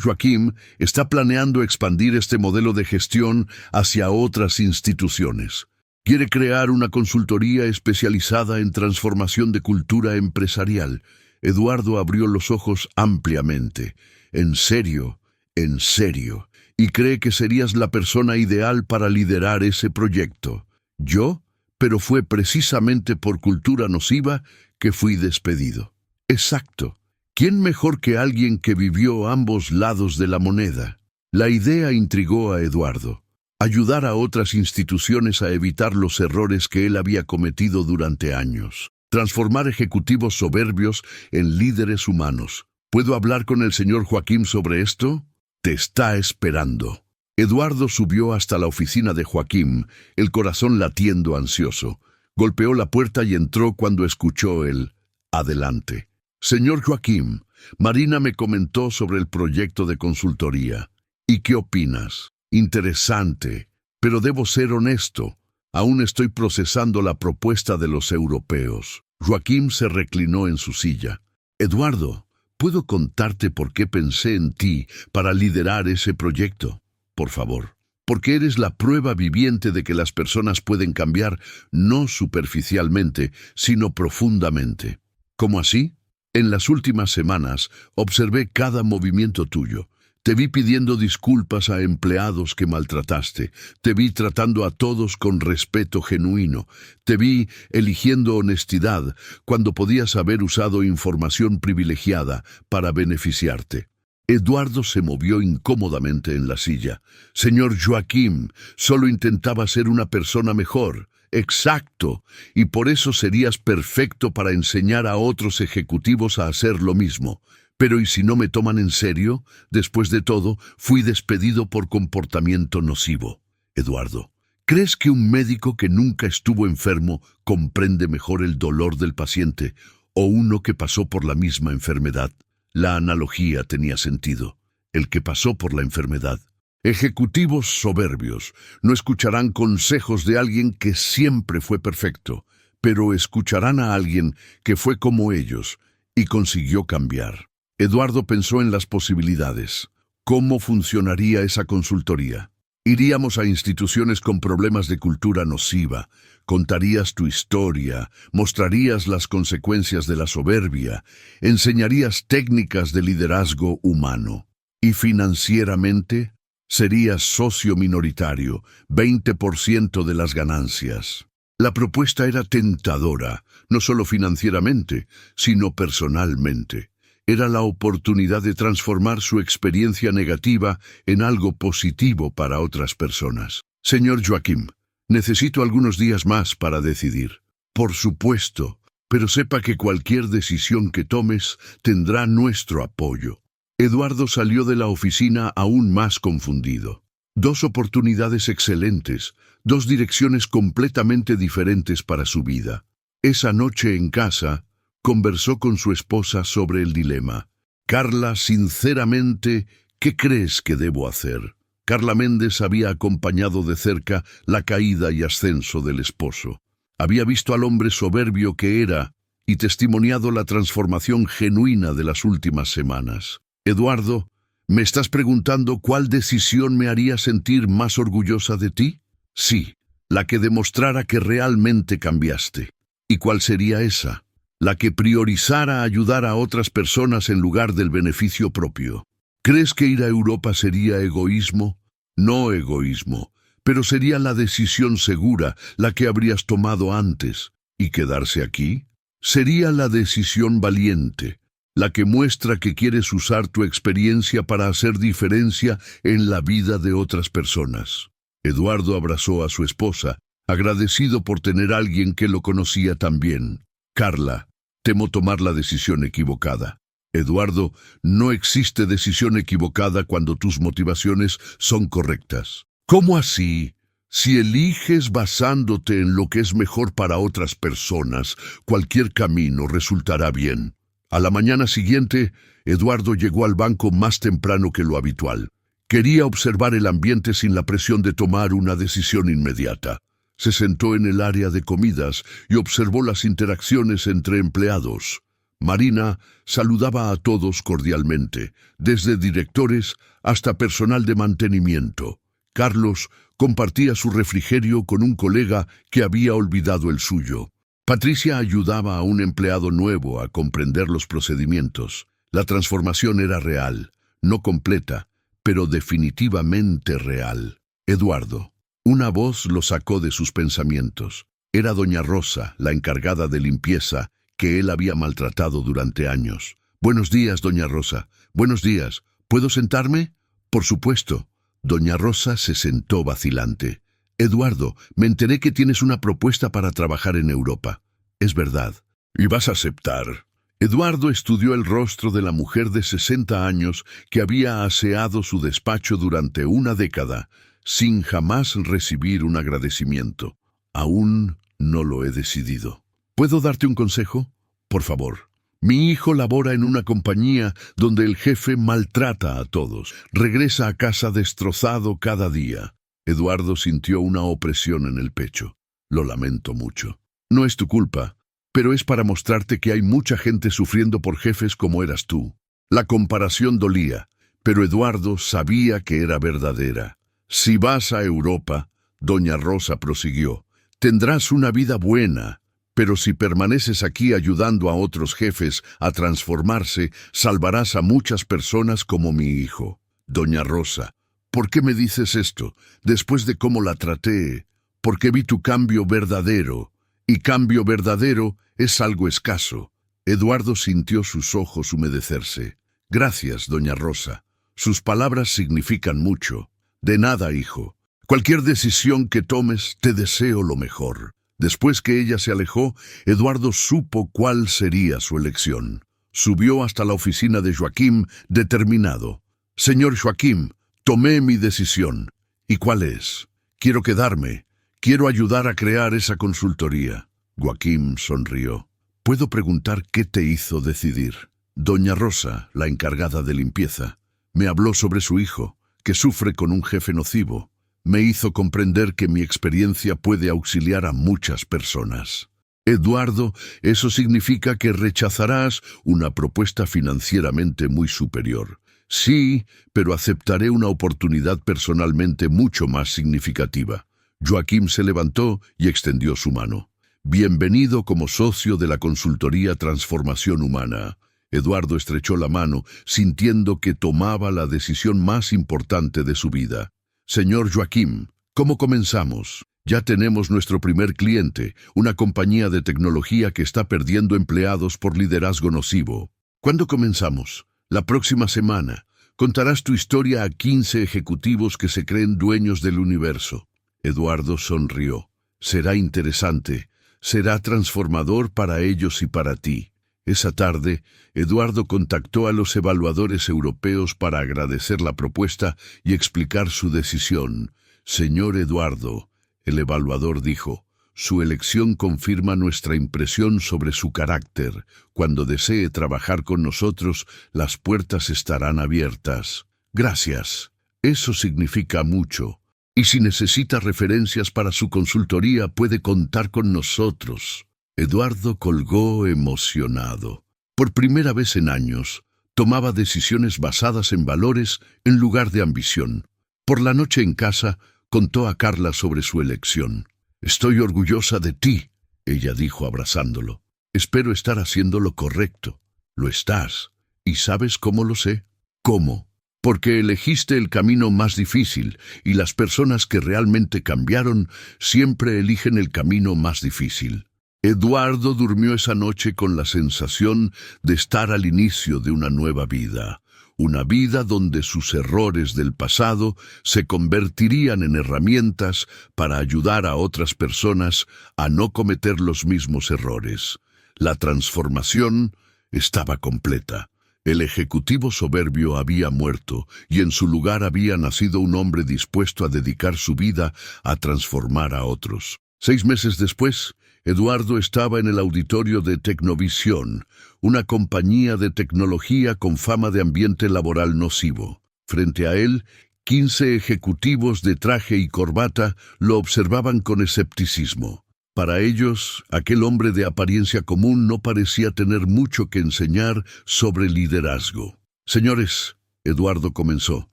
Joaquim está planeando expandir este modelo de gestión hacia otras instituciones. Quiere crear una consultoría especializada en transformación de cultura empresarial. Eduardo abrió los ojos ampliamente. ¿En serio? ¿En serio? ¿Y cree que serías la persona ideal para liderar ese proyecto? ¿Yo? Pero fue precisamente por cultura nociva que fui despedido. Exacto. ¿Quién mejor que alguien que vivió ambos lados de la moneda? La idea intrigó a Eduardo. Ayudar a otras instituciones a evitar los errores que él había cometido durante años. Transformar ejecutivos soberbios en líderes humanos. ¿Puedo hablar con el señor Joaquim sobre esto? Te está esperando. Eduardo subió hasta la oficina de Joaquim, el corazón latiendo ansioso. Golpeó la puerta y entró cuando escuchó el «Adelante». Señor Joaquim, Marina me comentó sobre el proyecto de consultoría. ¿Y qué opinas? Interesante, pero debo ser honesto. Aún estoy procesando la propuesta de los europeos. Joaquim se reclinó en su silla. Eduardo, ¿puedo contarte por qué pensé en ti para liderar ese proyecto? Por favor, porque eres la prueba viviente de que las personas pueden cambiar no superficialmente, sino profundamente. ¿Cómo así? En las últimas semanas observé cada movimiento tuyo. Te vi pidiendo disculpas a empleados que maltrataste. Te vi tratando a todos con respeto genuino. Te vi eligiendo honestidad cuando podías haber usado información privilegiada para beneficiarte. Eduardo se movió incómodamente en la silla. Señor Joaquim, solo intentaba ser una persona mejor. Exacto, y por eso serías perfecto para enseñar a otros ejecutivos a hacer lo mismo. Pero ¿y si no me toman en serio? Después de todo, fui despedido por comportamiento nocivo. Eduardo, ¿crees que un médico que nunca estuvo enfermo comprende mejor el dolor del paciente o uno que pasó por la misma enfermedad? La analogía tenía sentido. El que pasó por la enfermedad. Ejecutivos soberbios no escucharán consejos de alguien que siempre fue perfecto, pero escucharán a alguien que fue como ellos y consiguió cambiar. Eduardo pensó en las posibilidades. ¿Cómo funcionaría esa consultoría? Iríamos a instituciones con problemas de cultura nociva, contarías tu historia, mostrarías las consecuencias de la soberbia, enseñarías técnicas de liderazgo humano. Y financieramente, serías socio minoritario, 20% de las ganancias. La propuesta era tentadora, no solo financieramente, sino personalmente. Era la oportunidad de transformar su experiencia negativa en algo positivo para otras personas. Señor Joaquim, necesito algunos días más para decidir. Por supuesto, pero sepa que cualquier decisión que tomes tendrá nuestro apoyo. Eduardo salió de la oficina aún más confundido. Dos oportunidades excelentes, dos direcciones completamente diferentes para su vida. Esa noche en casa, conversó con su esposa sobre el dilema. Carla, sinceramente, ¿qué crees que debo hacer? Carla Méndez había acompañado de cerca la caída y ascenso del esposo. Había visto al hombre soberbio que era y testimoniado la transformación genuina de las últimas semanas. Eduardo, ¿me estás preguntando cuál decisión me haría sentir más orgullosa de ti? Sí, la que demostrara que realmente cambiaste. ¿Y cuál sería esa? La que priorizara ayudar a otras personas en lugar del beneficio propio. ¿Crees que ir a Europa sería egoísmo? No egoísmo, pero sería la decisión segura, la que habrías tomado antes. ¿Y quedarse aquí? Sería la decisión valiente, la que muestra que quieres usar tu experiencia para hacer diferencia en la vida de otras personas. Eduardo abrazó a su esposa, agradecido por tener a alguien que lo conocía tan bien. Carla, temo tomar la decisión equivocada. Eduardo, no existe decisión equivocada cuando tus motivaciones son correctas. ¿Cómo así? Si eliges basándote en lo que es mejor para otras personas, cualquier camino resultará bien. A la mañana siguiente, Eduardo llegó al banco más temprano que lo habitual. Quería observar el ambiente sin la presión de tomar una decisión inmediata. Se sentó en el área de comidas y observó las interacciones entre empleados. Marina saludaba a todos cordialmente, desde directores hasta personal de mantenimiento. Carlos compartía su refrigerio con un colega que había olvidado el suyo. Patricia ayudaba a un empleado nuevo a comprender los procedimientos. La transformación era real, no completa, pero definitivamente real. Eduardo. Una voz lo sacó de sus pensamientos. Era doña Rosa, la encargada de limpieza, que él había maltratado durante años. «Buenos días, doña Rosa. Buenos días. ¿Puedo sentarme?» «Por supuesto». Doña Rosa se sentó vacilante. «Eduardo, me enteré que tienes una propuesta para trabajar en Europa». «Es verdad». «¿Y vas a aceptar?» Eduardo estudió el rostro de la mujer de 60 años que había aseado su despacho durante una década, sin jamás recibir un agradecimiento. «Aún no lo he decidido». «¿Puedo darte un consejo?» «Por favor». «Mi hijo labora en una compañía donde el jefe maltrata a todos. Regresa a casa destrozado cada día». Eduardo sintió una opresión en el pecho. «Lo lamento mucho. No es tu culpa, pero es para mostrarte que hay mucha gente sufriendo por jefes como eras tú». La comparación dolía, pero Eduardo sabía que era verdadera. «Si vas a Europa», doña Rosa prosiguió, «tendrás una vida buena, pero si permaneces aquí ayudando a otros jefes a transformarse, salvarás a muchas personas como mi hijo». «Doña Rosa, ¿por qué me dices esto? Después de cómo la traté, porque vi tu cambio verdadero, y cambio verdadero es algo escaso». Eduardo sintió sus ojos humedecerse. «Gracias, doña Rosa. Sus palabras significan mucho». «De nada, hijo. Cualquier decisión que tomes, te deseo lo mejor». Después que ella se alejó, Eduardo supo cuál sería su elección. Subió hasta la oficina de Joaquim, determinado. «Señor Joaquim, tomé mi decisión». «¿Y cuál es?» «Quiero quedarme. Quiero ayudar a crear esa consultoría». Joaquim sonrió. «¿Puedo preguntar qué te hizo decidir?» Doña Rosa, la encargada de limpieza, me habló sobre su hijo, que sufre con un jefe nocivo. Me hizo comprender que mi experiencia puede auxiliar a muchas personas». «Eduardo, eso significa que rechazarás una propuesta financieramente muy superior». «Sí, pero aceptaré una oportunidad personalmente mucho más significativa». Joaquim se levantó y extendió su mano. «Bienvenido como socio de la consultoría Transformación Humana». Eduardo estrechó la mano, sintiendo que tomaba la decisión más importante de su vida. «Señor Joaquim, ¿cómo comenzamos?» «Ya tenemos nuestro primer cliente, una compañía de tecnología que está perdiendo empleados por liderazgo nocivo». «¿Cuándo comenzamos?» «La próxima semana. Contarás tu historia a 15 ejecutivos que se creen dueños del universo». Eduardo sonrió. «Será interesante. Será transformador para ellos y para ti». Esa tarde, Eduardo contactó a los evaluadores europeos para agradecer la propuesta y explicar su decisión. «Señor Eduardo», el evaluador dijo, «su elección confirma nuestra impresión sobre su carácter. Cuando desee trabajar con nosotros, las puertas estarán abiertas». «Gracias. Eso significa mucho. Y si necesita referencias para su consultoría, puede contar con nosotros». Eduardo colgó emocionado. Por primera vez en años, tomaba decisiones basadas en valores en lugar de ambición. Por la noche en casa, contó a Carla sobre su elección. «Estoy orgullosa de ti», ella dijo abrazándolo. «Espero estar haciendo lo correcto». «Lo estás. ¿Y sabes cómo lo sé?» «¿Cómo?» «Porque elegiste el camino más difícil, y las personas que realmente cambiaron siempre eligen el camino más difícil». Eduardo durmió esa noche con la sensación de estar al inicio de una nueva vida. Una vida donde sus errores del pasado se convertirían en herramientas para ayudar a otras personas a no cometer los mismos errores. La transformación estaba completa. El ejecutivo soberbio había muerto y en su lugar había nacido un hombre dispuesto a dedicar su vida a transformar a otros. 6 meses después, Eduardo estaba en el auditorio de Tecnovisión, una compañía de tecnología con fama de ambiente laboral nocivo. Frente a él, 15 ejecutivos de traje y corbata lo observaban con escepticismo. Para ellos, aquel hombre de apariencia común no parecía tener mucho que enseñar sobre liderazgo. Señores, Eduardo comenzó,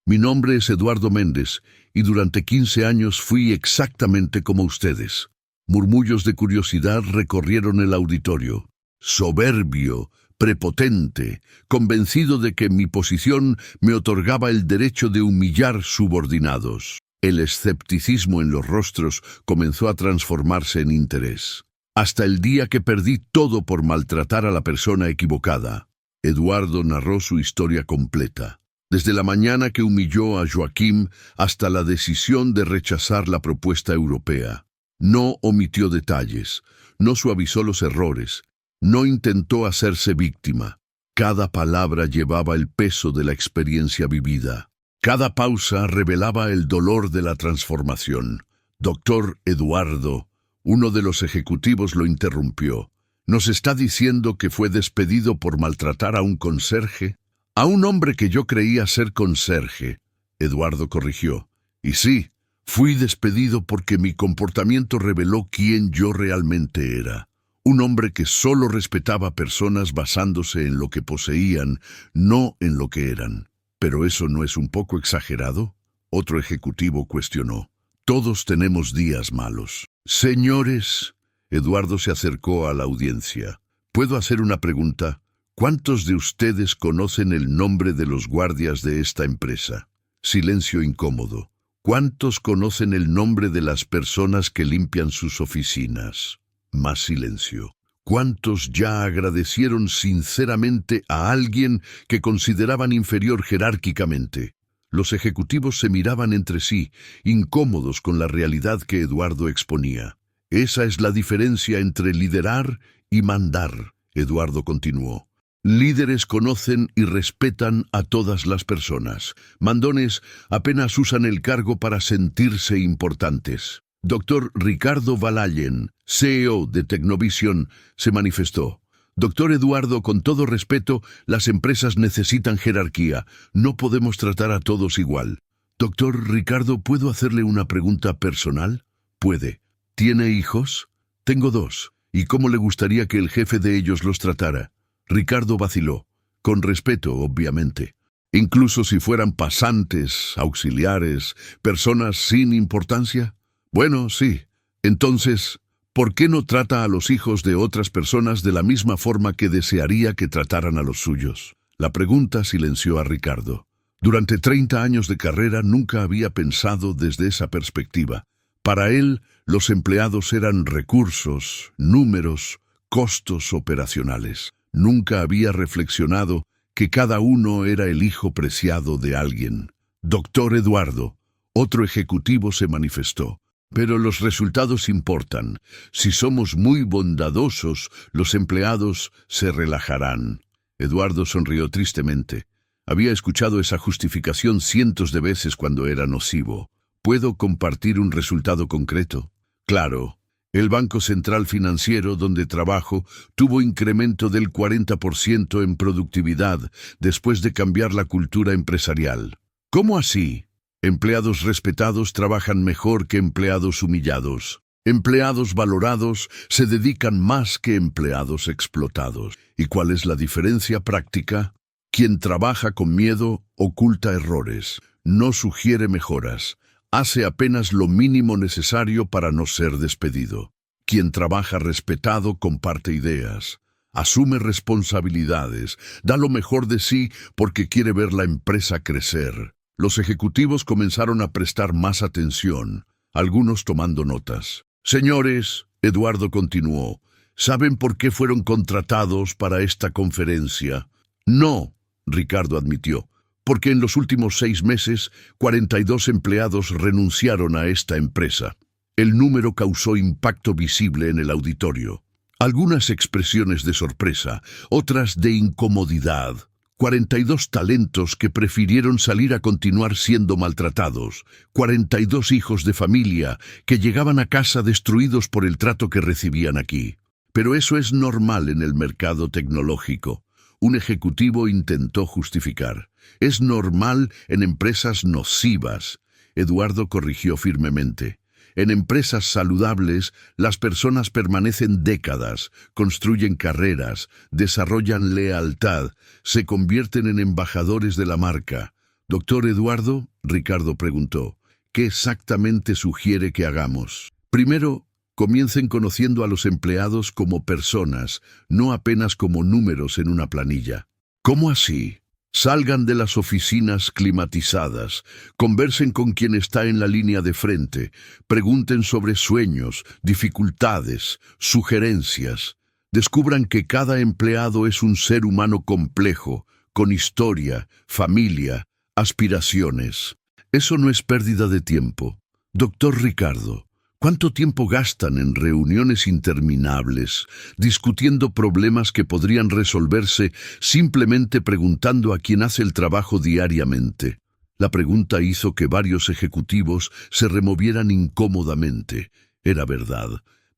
mi nombre es Eduardo Méndez y durante 15 años fui exactamente como ustedes. Murmullos de curiosidad recorrieron el auditorio. Soberbio, prepotente, convencido de que mi posición me otorgaba el derecho de humillar subordinados. El escepticismo en los rostros comenzó a transformarse en interés. Hasta el día que perdí todo por maltratar a la persona equivocada. Eduardo narró su historia completa. Desde la mañana que humilló a Joaquim hasta la decisión de rechazar la propuesta europea. No omitió detalles, no suavizó los errores, no intentó hacerse víctima. Cada palabra llevaba el peso de la experiencia vivida. Cada pausa revelaba el dolor de la transformación. Doctor Eduardo, uno de los ejecutivos lo interrumpió. ¿Nos está diciendo que fue despedido por maltratar a un conserje? A un hombre que yo creía ser conserje, Eduardo corrigió. Y sí, fui despedido porque mi comportamiento reveló quién yo realmente era. Un hombre que solo respetaba a personas basándose en lo que poseían, no en lo que eran. ¿Pero eso no es un poco exagerado? Otro ejecutivo cuestionó. Todos tenemos días malos. Señores, Eduardo se acercó a la audiencia. ¿Puedo hacer una pregunta? ¿Cuántos de ustedes conocen el nombre de los guardias de esta empresa? Silencio incómodo. ¿Cuántos conocen el nombre de las personas que limpian sus oficinas? Más silencio. ¿Cuántos ya agradecieron sinceramente a alguien que consideraban inferior jerárquicamente? Los ejecutivos se miraban entre sí, incómodos con la realidad que Eduardo exponía. Esa es la diferencia entre liderar y mandar, Eduardo continuó. Líderes conocen y respetan a todas las personas. Mandones apenas usan el cargo para sentirse importantes. Dr. Ricardo Valallen, CEO de Tecnovisión, se manifestó. Doctor Eduardo, con todo respeto, las empresas necesitan jerarquía. No podemos tratar a todos igual. Doctor Ricardo, ¿puedo hacerle una pregunta personal? Puede. ¿Tiene hijos? Tengo 2. ¿Y cómo le gustaría que el jefe de ellos los tratara? Ricardo vaciló. Con respeto, obviamente. Incluso si fueran pasantes, auxiliares, personas sin importancia. Bueno, sí. Entonces, ¿por qué no trata a los hijos de otras personas de la misma forma que desearía que trataran a los suyos? La pregunta silenció a Ricardo. Durante 30 años de carrera nunca había pensado desde esa perspectiva. Para él, los empleados eran recursos, números, costos operacionales. Nunca había reflexionado que cada uno era el hijo preciado de alguien. Doctor Eduardo, otro ejecutivo se manifestó. Pero los resultados importan. Si somos muy bondadosos, los empleados se relajarán. Eduardo sonrió tristemente. Había escuchado esa justificación cientos de veces cuando era nocivo. ¿Puedo compartir un resultado concreto? Claro. El Banco Central Financiero, donde trabajo, tuvo incremento del 40% en productividad después de cambiar la cultura empresarial. ¿Cómo así? Empleados respetados trabajan mejor que empleados humillados. Empleados valorados se dedican más que empleados explotados. ¿Y cuál es la diferencia práctica? Quien trabaja con miedo oculta errores, no sugiere mejoras. Hace apenas lo mínimo necesario para no ser despedido. Quien trabaja respetado comparte ideas, asume responsabilidades, da lo mejor de sí porque quiere ver la empresa crecer. Los ejecutivos comenzaron a prestar más atención, algunos tomando notas. Señores, Eduardo continuó, ¿saben por qué fueron contratados para esta conferencia? No, Ricardo admitió. Porque en los últimos 6 meses, 42 empleados renunciaron a esta empresa. El número causó impacto visible en el auditorio. Algunas expresiones de sorpresa, otras de incomodidad. 42 talentos que prefirieron salir a continuar siendo maltratados, 42 hijos de familia que llegaban a casa destruidos por el trato que recibían aquí. Pero eso es normal en el mercado tecnológico. Un ejecutivo intentó justificar. Es normal en empresas nocivas. Eduardo corrigió firmemente. En empresas saludables, las personas permanecen décadas, construyen carreras, desarrollan lealtad, se convierten en embajadores de la marca. Doctor Eduardo, Ricardo preguntó, ¿qué exactamente sugiere que hagamos? Primero, comiencen conociendo a los empleados como personas, no apenas como números en una planilla. ¿Cómo así? Salgan de las oficinas climatizadas, conversen con quien está en la línea de frente, pregunten sobre sueños, dificultades, sugerencias. Descubran que cada empleado es un ser humano complejo, con historia, familia, aspiraciones. Eso no es pérdida de tiempo. Doctor Ricardo, ¿cuánto tiempo gastan en reuniones interminables, discutiendo problemas que podrían resolverse simplemente preguntando a quien hace el trabajo diariamente? La pregunta hizo que varios ejecutivos se removieran incómodamente. Era verdad.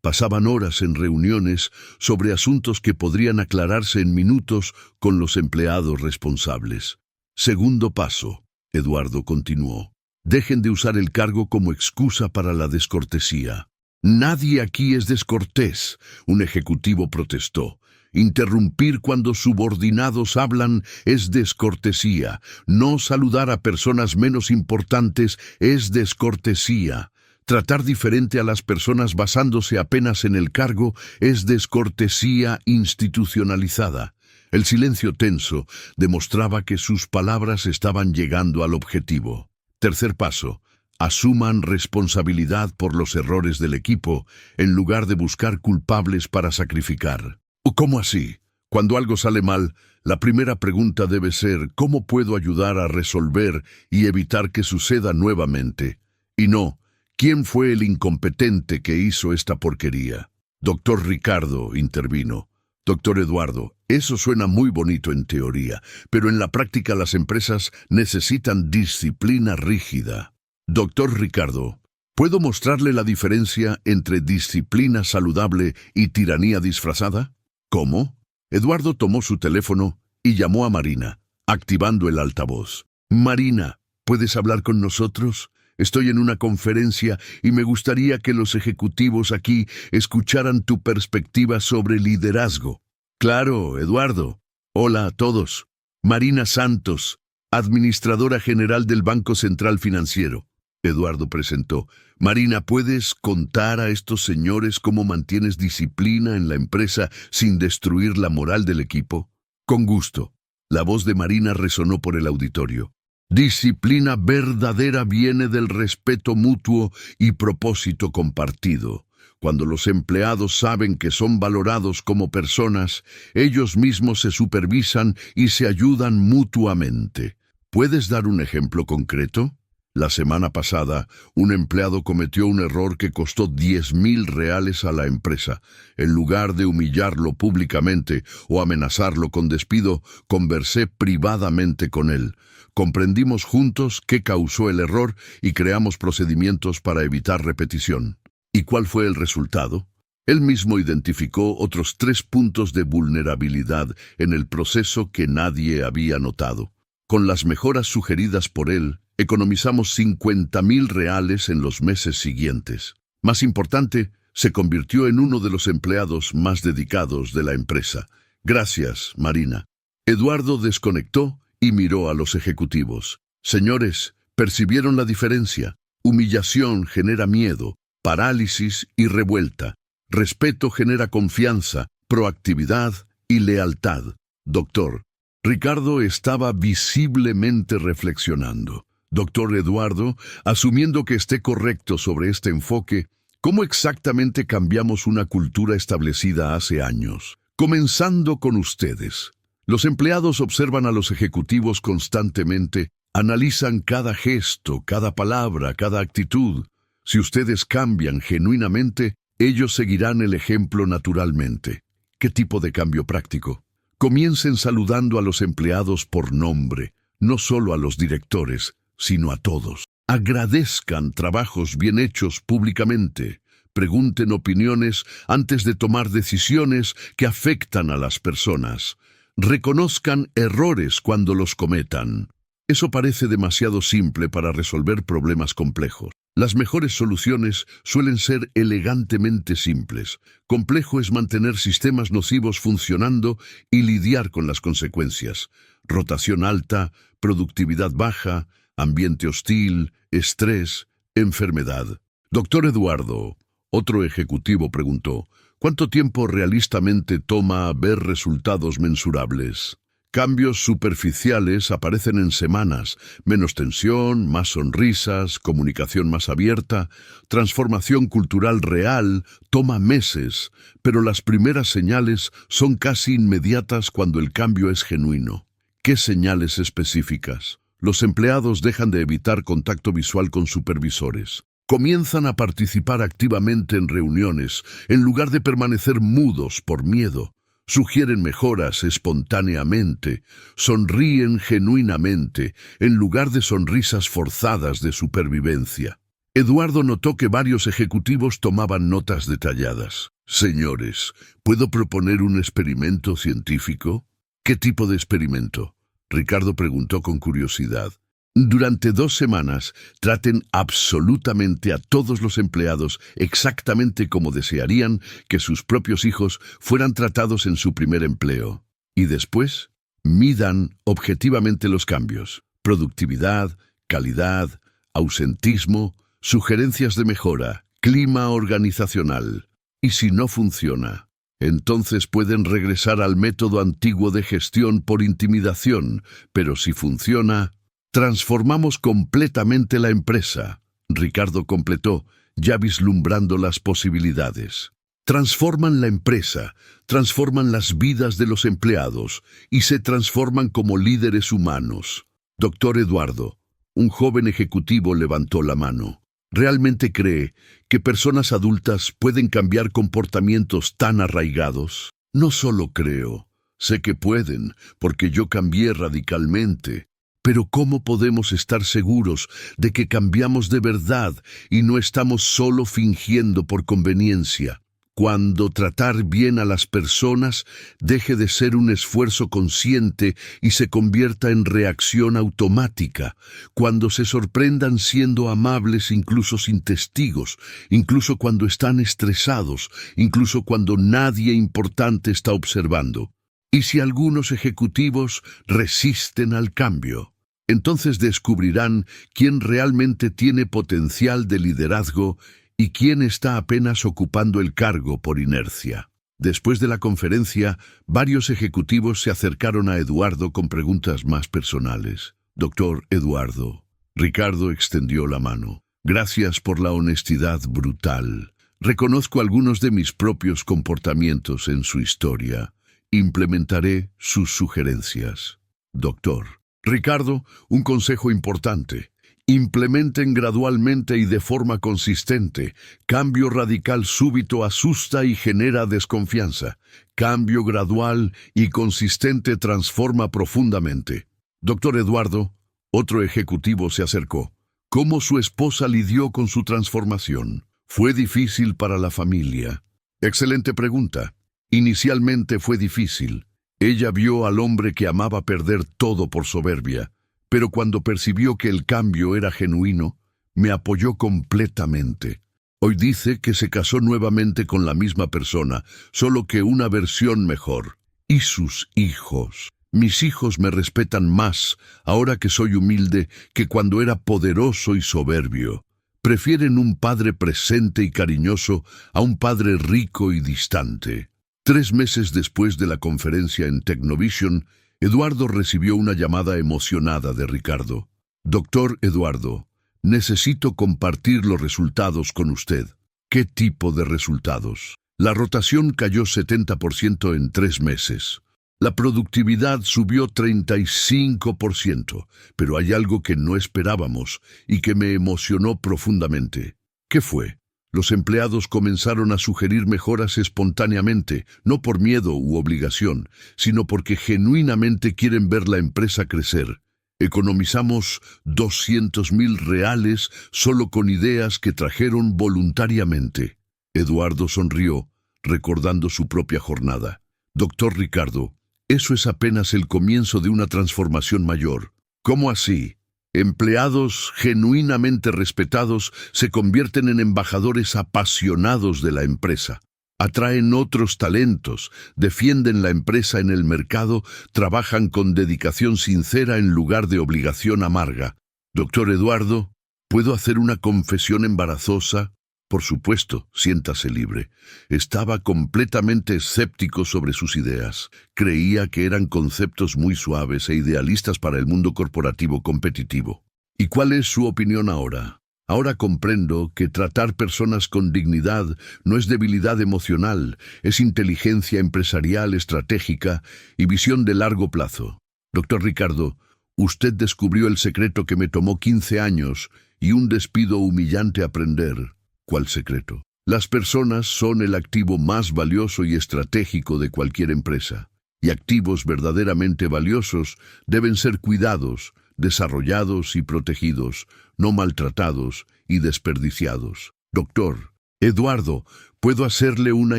Pasaban horas en reuniones sobre asuntos que podrían aclararse en minutos con los empleados responsables. Segundo paso, Eduardo continuó. Dejen de usar el cargo como excusa para la descortesía. Nadie aquí es descortés, un ejecutivo protestó. Interrumpir cuando subordinados hablan es descortesía. No saludar a personas menos importantes es descortesía. Tratar diferente a las personas basándose apenas en el cargo es descortesía institucionalizada. El silencio tenso demostraba que sus palabras estaban llegando al objetivo. Tercer paso, asuman responsabilidad por los errores del equipo en lugar de buscar culpables para sacrificar. ¿Cómo así? Cuando algo sale mal, la primera pregunta debe ser ¿cómo puedo ayudar a resolver y evitar que suceda nuevamente? Y no, ¿quién fue el incompetente que hizo esta porquería? Doctor Ricardo intervino. Doctor Eduardo, eso suena muy bonito en teoría, pero en la práctica las empresas necesitan disciplina rígida. Doctor Ricardo, ¿puedo mostrarle la diferencia entre disciplina saludable y tiranía disfrazada? ¿Cómo? Eduardo tomó su teléfono y llamó a Marina, activando el altavoz. Marina, ¿puedes hablar con nosotros? Estoy en una conferencia y me gustaría que los ejecutivos aquí escucharan tu perspectiva sobre liderazgo. Claro, Eduardo. Hola a todos. Marina Santos, administradora general del Banco Central Financiero. Eduardo presentó. Marina, ¿puedes contar a estos señores cómo mantienes disciplina en la empresa sin destruir la moral del equipo? Con gusto. La voz de Marina resonó por el auditorio. Disciplina verdadera viene del respeto mutuo y propósito compartido. Cuando los empleados saben que son valorados como personas, ellos mismos se supervisan y se ayudan mutuamente. ¿Puedes dar un ejemplo concreto? La semana pasada, un empleado cometió un error que costó 10,000 reales a la empresa. En lugar de humillarlo públicamente o amenazarlo con despido, conversé privadamente con él. Comprendimos juntos qué causó el error y creamos procedimientos para evitar repetición. ¿Y cuál fue el resultado? Él mismo identificó otros 3 puntos de vulnerabilidad en el proceso que nadie había notado. Con las mejoras sugeridas por él, economizamos 50,000 reales en los meses siguientes. Más importante, se convirtió en uno de los empleados más dedicados de la empresa. Gracias, Marina. Eduardo desconectó y miró a los ejecutivos. Señores, ¿percibieron la diferencia? Humillación genera miedo, parálisis y revuelta. Respeto genera confianza, proactividad y lealtad. Doctor, Ricardo estaba visiblemente reflexionando. Doctor Eduardo, asumiendo que esté correcto sobre este enfoque, ¿cómo exactamente cambiamos una cultura establecida hace años? Comenzando con ustedes. Los empleados observan a los ejecutivos constantemente, analizan cada gesto, cada palabra, cada actitud. Si ustedes cambian genuinamente, ellos seguirán el ejemplo naturalmente. ¿Qué tipo de cambio práctico? Comiencen saludando a los empleados por nombre, no solo a los directores, sino a todos. Agradezcan trabajos bien hechos públicamente. Pregunten opiniones antes de tomar decisiones que afectan a las personas. Reconozcan errores cuando los cometan. Eso parece demasiado simple para resolver problemas complejos. Las mejores soluciones suelen ser elegantemente simples. Complejo es mantener sistemas nocivos funcionando y lidiar con las consecuencias. Rotación alta, productividad baja, ambiente hostil, estrés, enfermedad. Doctor Eduardo, otro ejecutivo preguntó, ¿cuánto tiempo realistamente toma ver resultados mensurables? Cambios superficiales aparecen en semanas, menos tensión, más sonrisas, comunicación más abierta. Transformación cultural real toma meses, pero las primeras señales son casi inmediatas cuando el cambio es genuino. ¿Qué señales específicas? Los empleados dejan de evitar contacto visual con supervisores. Comienzan a participar activamente en reuniones, en lugar de permanecer mudos por miedo. Sugieren mejoras espontáneamente, sonríen genuinamente, en lugar de sonrisas forzadas de supervivencia. Eduardo notó que varios ejecutivos tomaban notas detalladas. Señores, ¿puedo proponer un experimento científico? ¿Qué tipo de experimento? Ricardo preguntó con curiosidad. Durante 2 semanas, traten absolutamente a todos los empleados exactamente como desearían que sus propios hijos fueran tratados en su primer empleo. Y después, midan objetivamente los cambios. Productividad, calidad, ausentismo, sugerencias de mejora, clima organizacional. Y si no funciona, entonces pueden regresar al método antiguo de gestión por intimidación, pero si funciona, transformamos completamente la empresa. Ricardo completó, ya vislumbrando las posibilidades. Transforman la empresa, transforman las vidas de los empleados y se transforman como líderes humanos. Doctor Eduardo, un joven ejecutivo levantó la mano. ¿Realmente cree que personas adultas pueden cambiar comportamientos tan arraigados? No solo creo, sé que pueden, porque yo cambié radicalmente. Pero ¿cómo podemos estar seguros de que cambiamos de verdad y no estamos solo fingiendo por conveniencia? Cuando tratar bien a las personas deje de ser un esfuerzo consciente y se convierta en reacción automática. Cuando se sorprendan siendo amables incluso sin testigos, incluso cuando están estresados, incluso cuando nadie importante está observando. Y si algunos ejecutivos resisten al cambio, entonces descubrirán quién realmente tiene potencial de liderazgo y quién está apenas ocupando el cargo por inercia. Después de la conferencia, varios ejecutivos se acercaron a Eduardo con preguntas más personales. Doctor Eduardo, Ricardo extendió la mano. Gracias por la honestidad brutal. Reconozco algunos de mis propios comportamientos en su historia. Implementaré sus sugerencias. Doctor Ricardo, un consejo importante. Implementen gradualmente y de forma consistente. Cambio radical súbito asusta y genera desconfianza. Cambio gradual y consistente transforma profundamente. Doctor Eduardo, otro ejecutivo se acercó. ¿Cómo su esposa lidió con su transformación? ¿Fue difícil para la familia? Excelente pregunta. Inicialmente fue difícil. Ella vio al hombre que amaba perder todo por soberbia, pero cuando percibió que el cambio era genuino, me apoyó completamente. Hoy dice que se casó nuevamente con la misma persona, solo que una versión mejor. Y sus hijos. Mis hijos me respetan más, ahora que soy humilde, que cuando era poderoso y soberbio. Prefieren un padre presente y cariñoso a un padre rico y distante. 3 meses después de la conferencia en Technovision, Eduardo recibió una llamada emocionada de Ricardo. Doctor Eduardo, necesito compartir los resultados con usted. ¿Qué tipo de resultados? La rotación cayó 70% en 3 meses. La productividad subió 35%, pero hay algo que no esperábamos y que me emocionó profundamente. ¿Qué fue? Los empleados comenzaron a sugerir mejoras espontáneamente, no por miedo u obligación, sino porque genuinamente quieren ver la empresa crecer. Economizamos 200.000 reales solo con ideas que trajeron voluntariamente. Eduardo sonrió, recordando su propia jornada. Doctor Ricardo, eso es apenas el comienzo de una transformación mayor. ¿Cómo así? Empleados genuinamente respetados se convierten en embajadores apasionados de la empresa. Atraen otros talentos, defienden la empresa en el mercado, trabajan con dedicación sincera en lugar de obligación amarga. Doctor Eduardo, ¿puedo hacer una confesión embarazosa? Por supuesto, siéntase libre. Estaba completamente escéptico sobre sus ideas. Creía que eran conceptos muy suaves e idealistas para el mundo corporativo competitivo. ¿Y cuál es su opinión ahora? Ahora comprendo que tratar personas con dignidad no es debilidad emocional, es inteligencia empresarial estratégica y visión de largo plazo. Doctor Ricardo, usted descubrió el secreto que me tomó 15 años y un despido humillante aprender. ¿Cuál secreto? Las personas son el activo más valioso y estratégico de cualquier empresa. Y activos verdaderamente valiosos deben ser cuidados, desarrollados y protegidos, no maltratados y desperdiciados. Doctor Eduardo, ¿puedo hacerle una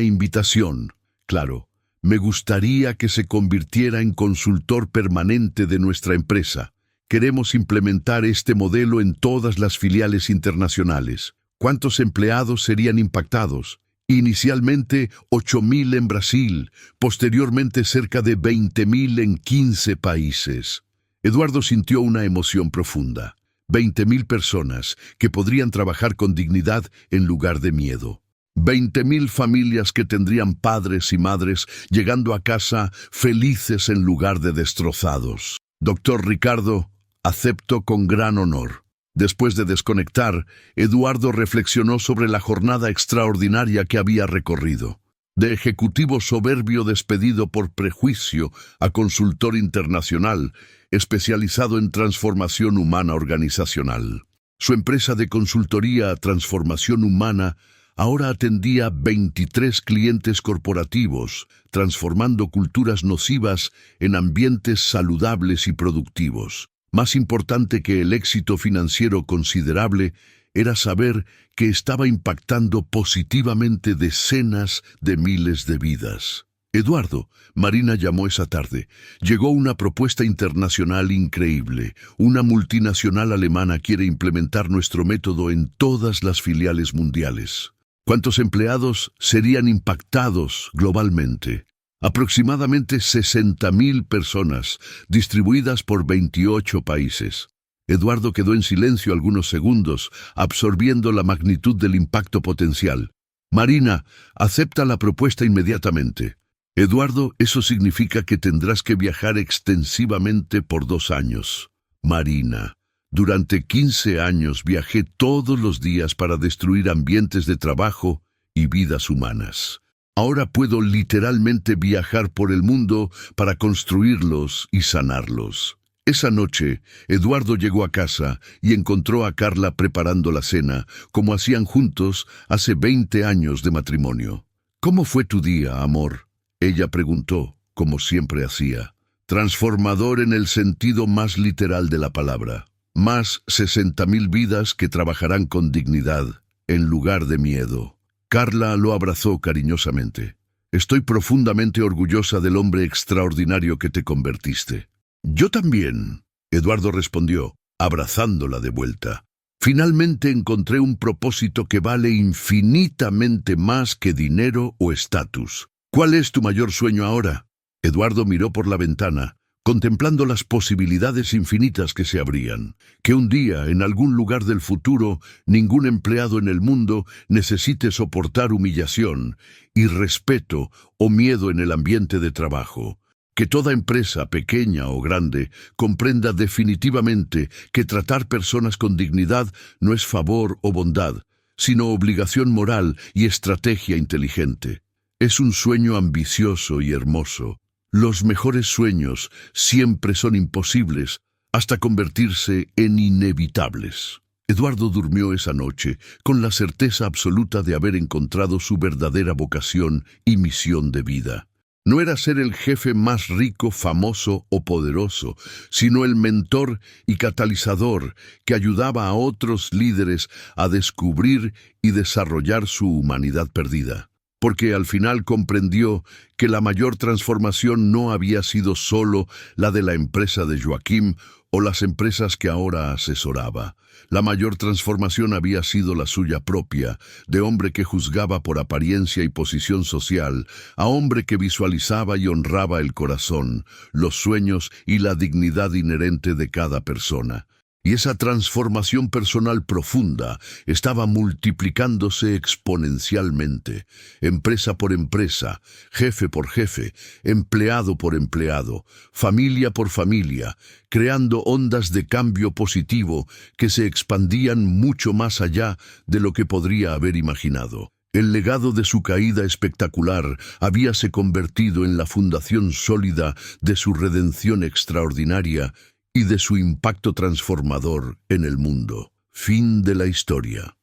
invitación? Claro, me gustaría que se convirtiera en consultor permanente de nuestra empresa. Queremos implementar este modelo en todas las filiales internacionales. ¿Cuántos empleados serían impactados? Inicialmente 8.000 en Brasil, posteriormente cerca de 20.000 en 15 países. Eduardo sintió una emoción profunda. 20.000 personas que podrían trabajar con dignidad en lugar de miedo. 20.000 familias que tendrían padres y madres llegando a casa felices en lugar de destrozados. Doctor Ricardo, acepto con gran honor. Después de desconectar, Eduardo reflexionó sobre la jornada extraordinaria que había recorrido. De ejecutivo soberbio despedido por prejuicio a consultor internacional, especializado en transformación humana organizacional. Su empresa de consultoría Transformación Humana ahora atendía 23 clientes corporativos, transformando culturas nocivas en ambientes saludables y productivos. Más importante que el éxito financiero considerable era saber que estaba impactando positivamente decenas de miles de vidas. Eduardo, Marina llamó esa tarde. Llegó una propuesta internacional increíble. Una multinacional alemana quiere implementar nuestro método en todas las filiales mundiales. ¿Cuántos empleados serían impactados globalmente? Aproximadamente 60.000 personas, distribuidas por 28 países. Eduardo quedó en silencio algunos segundos, absorbiendo la magnitud del impacto potencial. Marina, acepta la propuesta inmediatamente. Eduardo, eso significa que tendrás que viajar extensivamente por 2 años. Marina, durante 15 años viajé todos los días para destruir ambientes de trabajo y vidas humanas. Ahora puedo literalmente viajar por el mundo para construirlos y sanarlos. Esa noche, Eduardo llegó a casa y encontró a Carla preparando la cena, como hacían juntos hace 20 años de matrimonio. ¿Cómo fue tu día, amor? Ella preguntó, como siempre hacía. Transformador en el sentido más literal de la palabra. Más 60.000 vidas que trabajarán con dignidad, en lugar de miedo. Carla lo abrazó cariñosamente. Estoy profundamente orgullosa del hombre extraordinario que te convertiste. Yo también, Eduardo respondió, abrazándola de vuelta. Finalmente encontré un propósito que vale infinitamente más que dinero o estatus. ¿Cuál es tu mayor sueño ahora? Eduardo miró por la ventana, contemplando las posibilidades infinitas que se abrían. Que un día, en algún lugar del futuro, ningún empleado en el mundo necesite soportar humillación, irrespeto o miedo en el ambiente de trabajo. Que toda empresa, pequeña o grande, comprenda definitivamente que tratar personas con dignidad no es favor o bondad, sino obligación moral y estrategia inteligente. Es un sueño ambicioso y hermoso. Los mejores sueños siempre son imposibles hasta convertirse en inevitables. Eduardo durmió esa noche con la certeza absoluta de haber encontrado su verdadera vocación y misión de vida. No era ser el jefe más rico, famoso o poderoso, sino el mentor y catalizador que ayudaba a otros líderes a descubrir y desarrollar su humanidad perdida. Porque al final comprendió que la mayor transformación no había sido solo la de la empresa de Joaquim o las empresas que ahora asesoraba. La mayor transformación había sido la suya propia, de hombre que juzgaba por apariencia y posición social, a hombre que visualizaba y honraba el corazón, los sueños y la dignidad inherente de cada persona. Y esa transformación personal profunda estaba multiplicándose exponencialmente, empresa por empresa, jefe por jefe, empleado por empleado, familia por familia, creando ondas de cambio positivo que se expandían mucho más allá de lo que podría haber imaginado. El legado de su caída espectacular habíase convertido en la fundación sólida de su redención extraordinaria y de su impacto transformador en el mundo. Fin de la historia.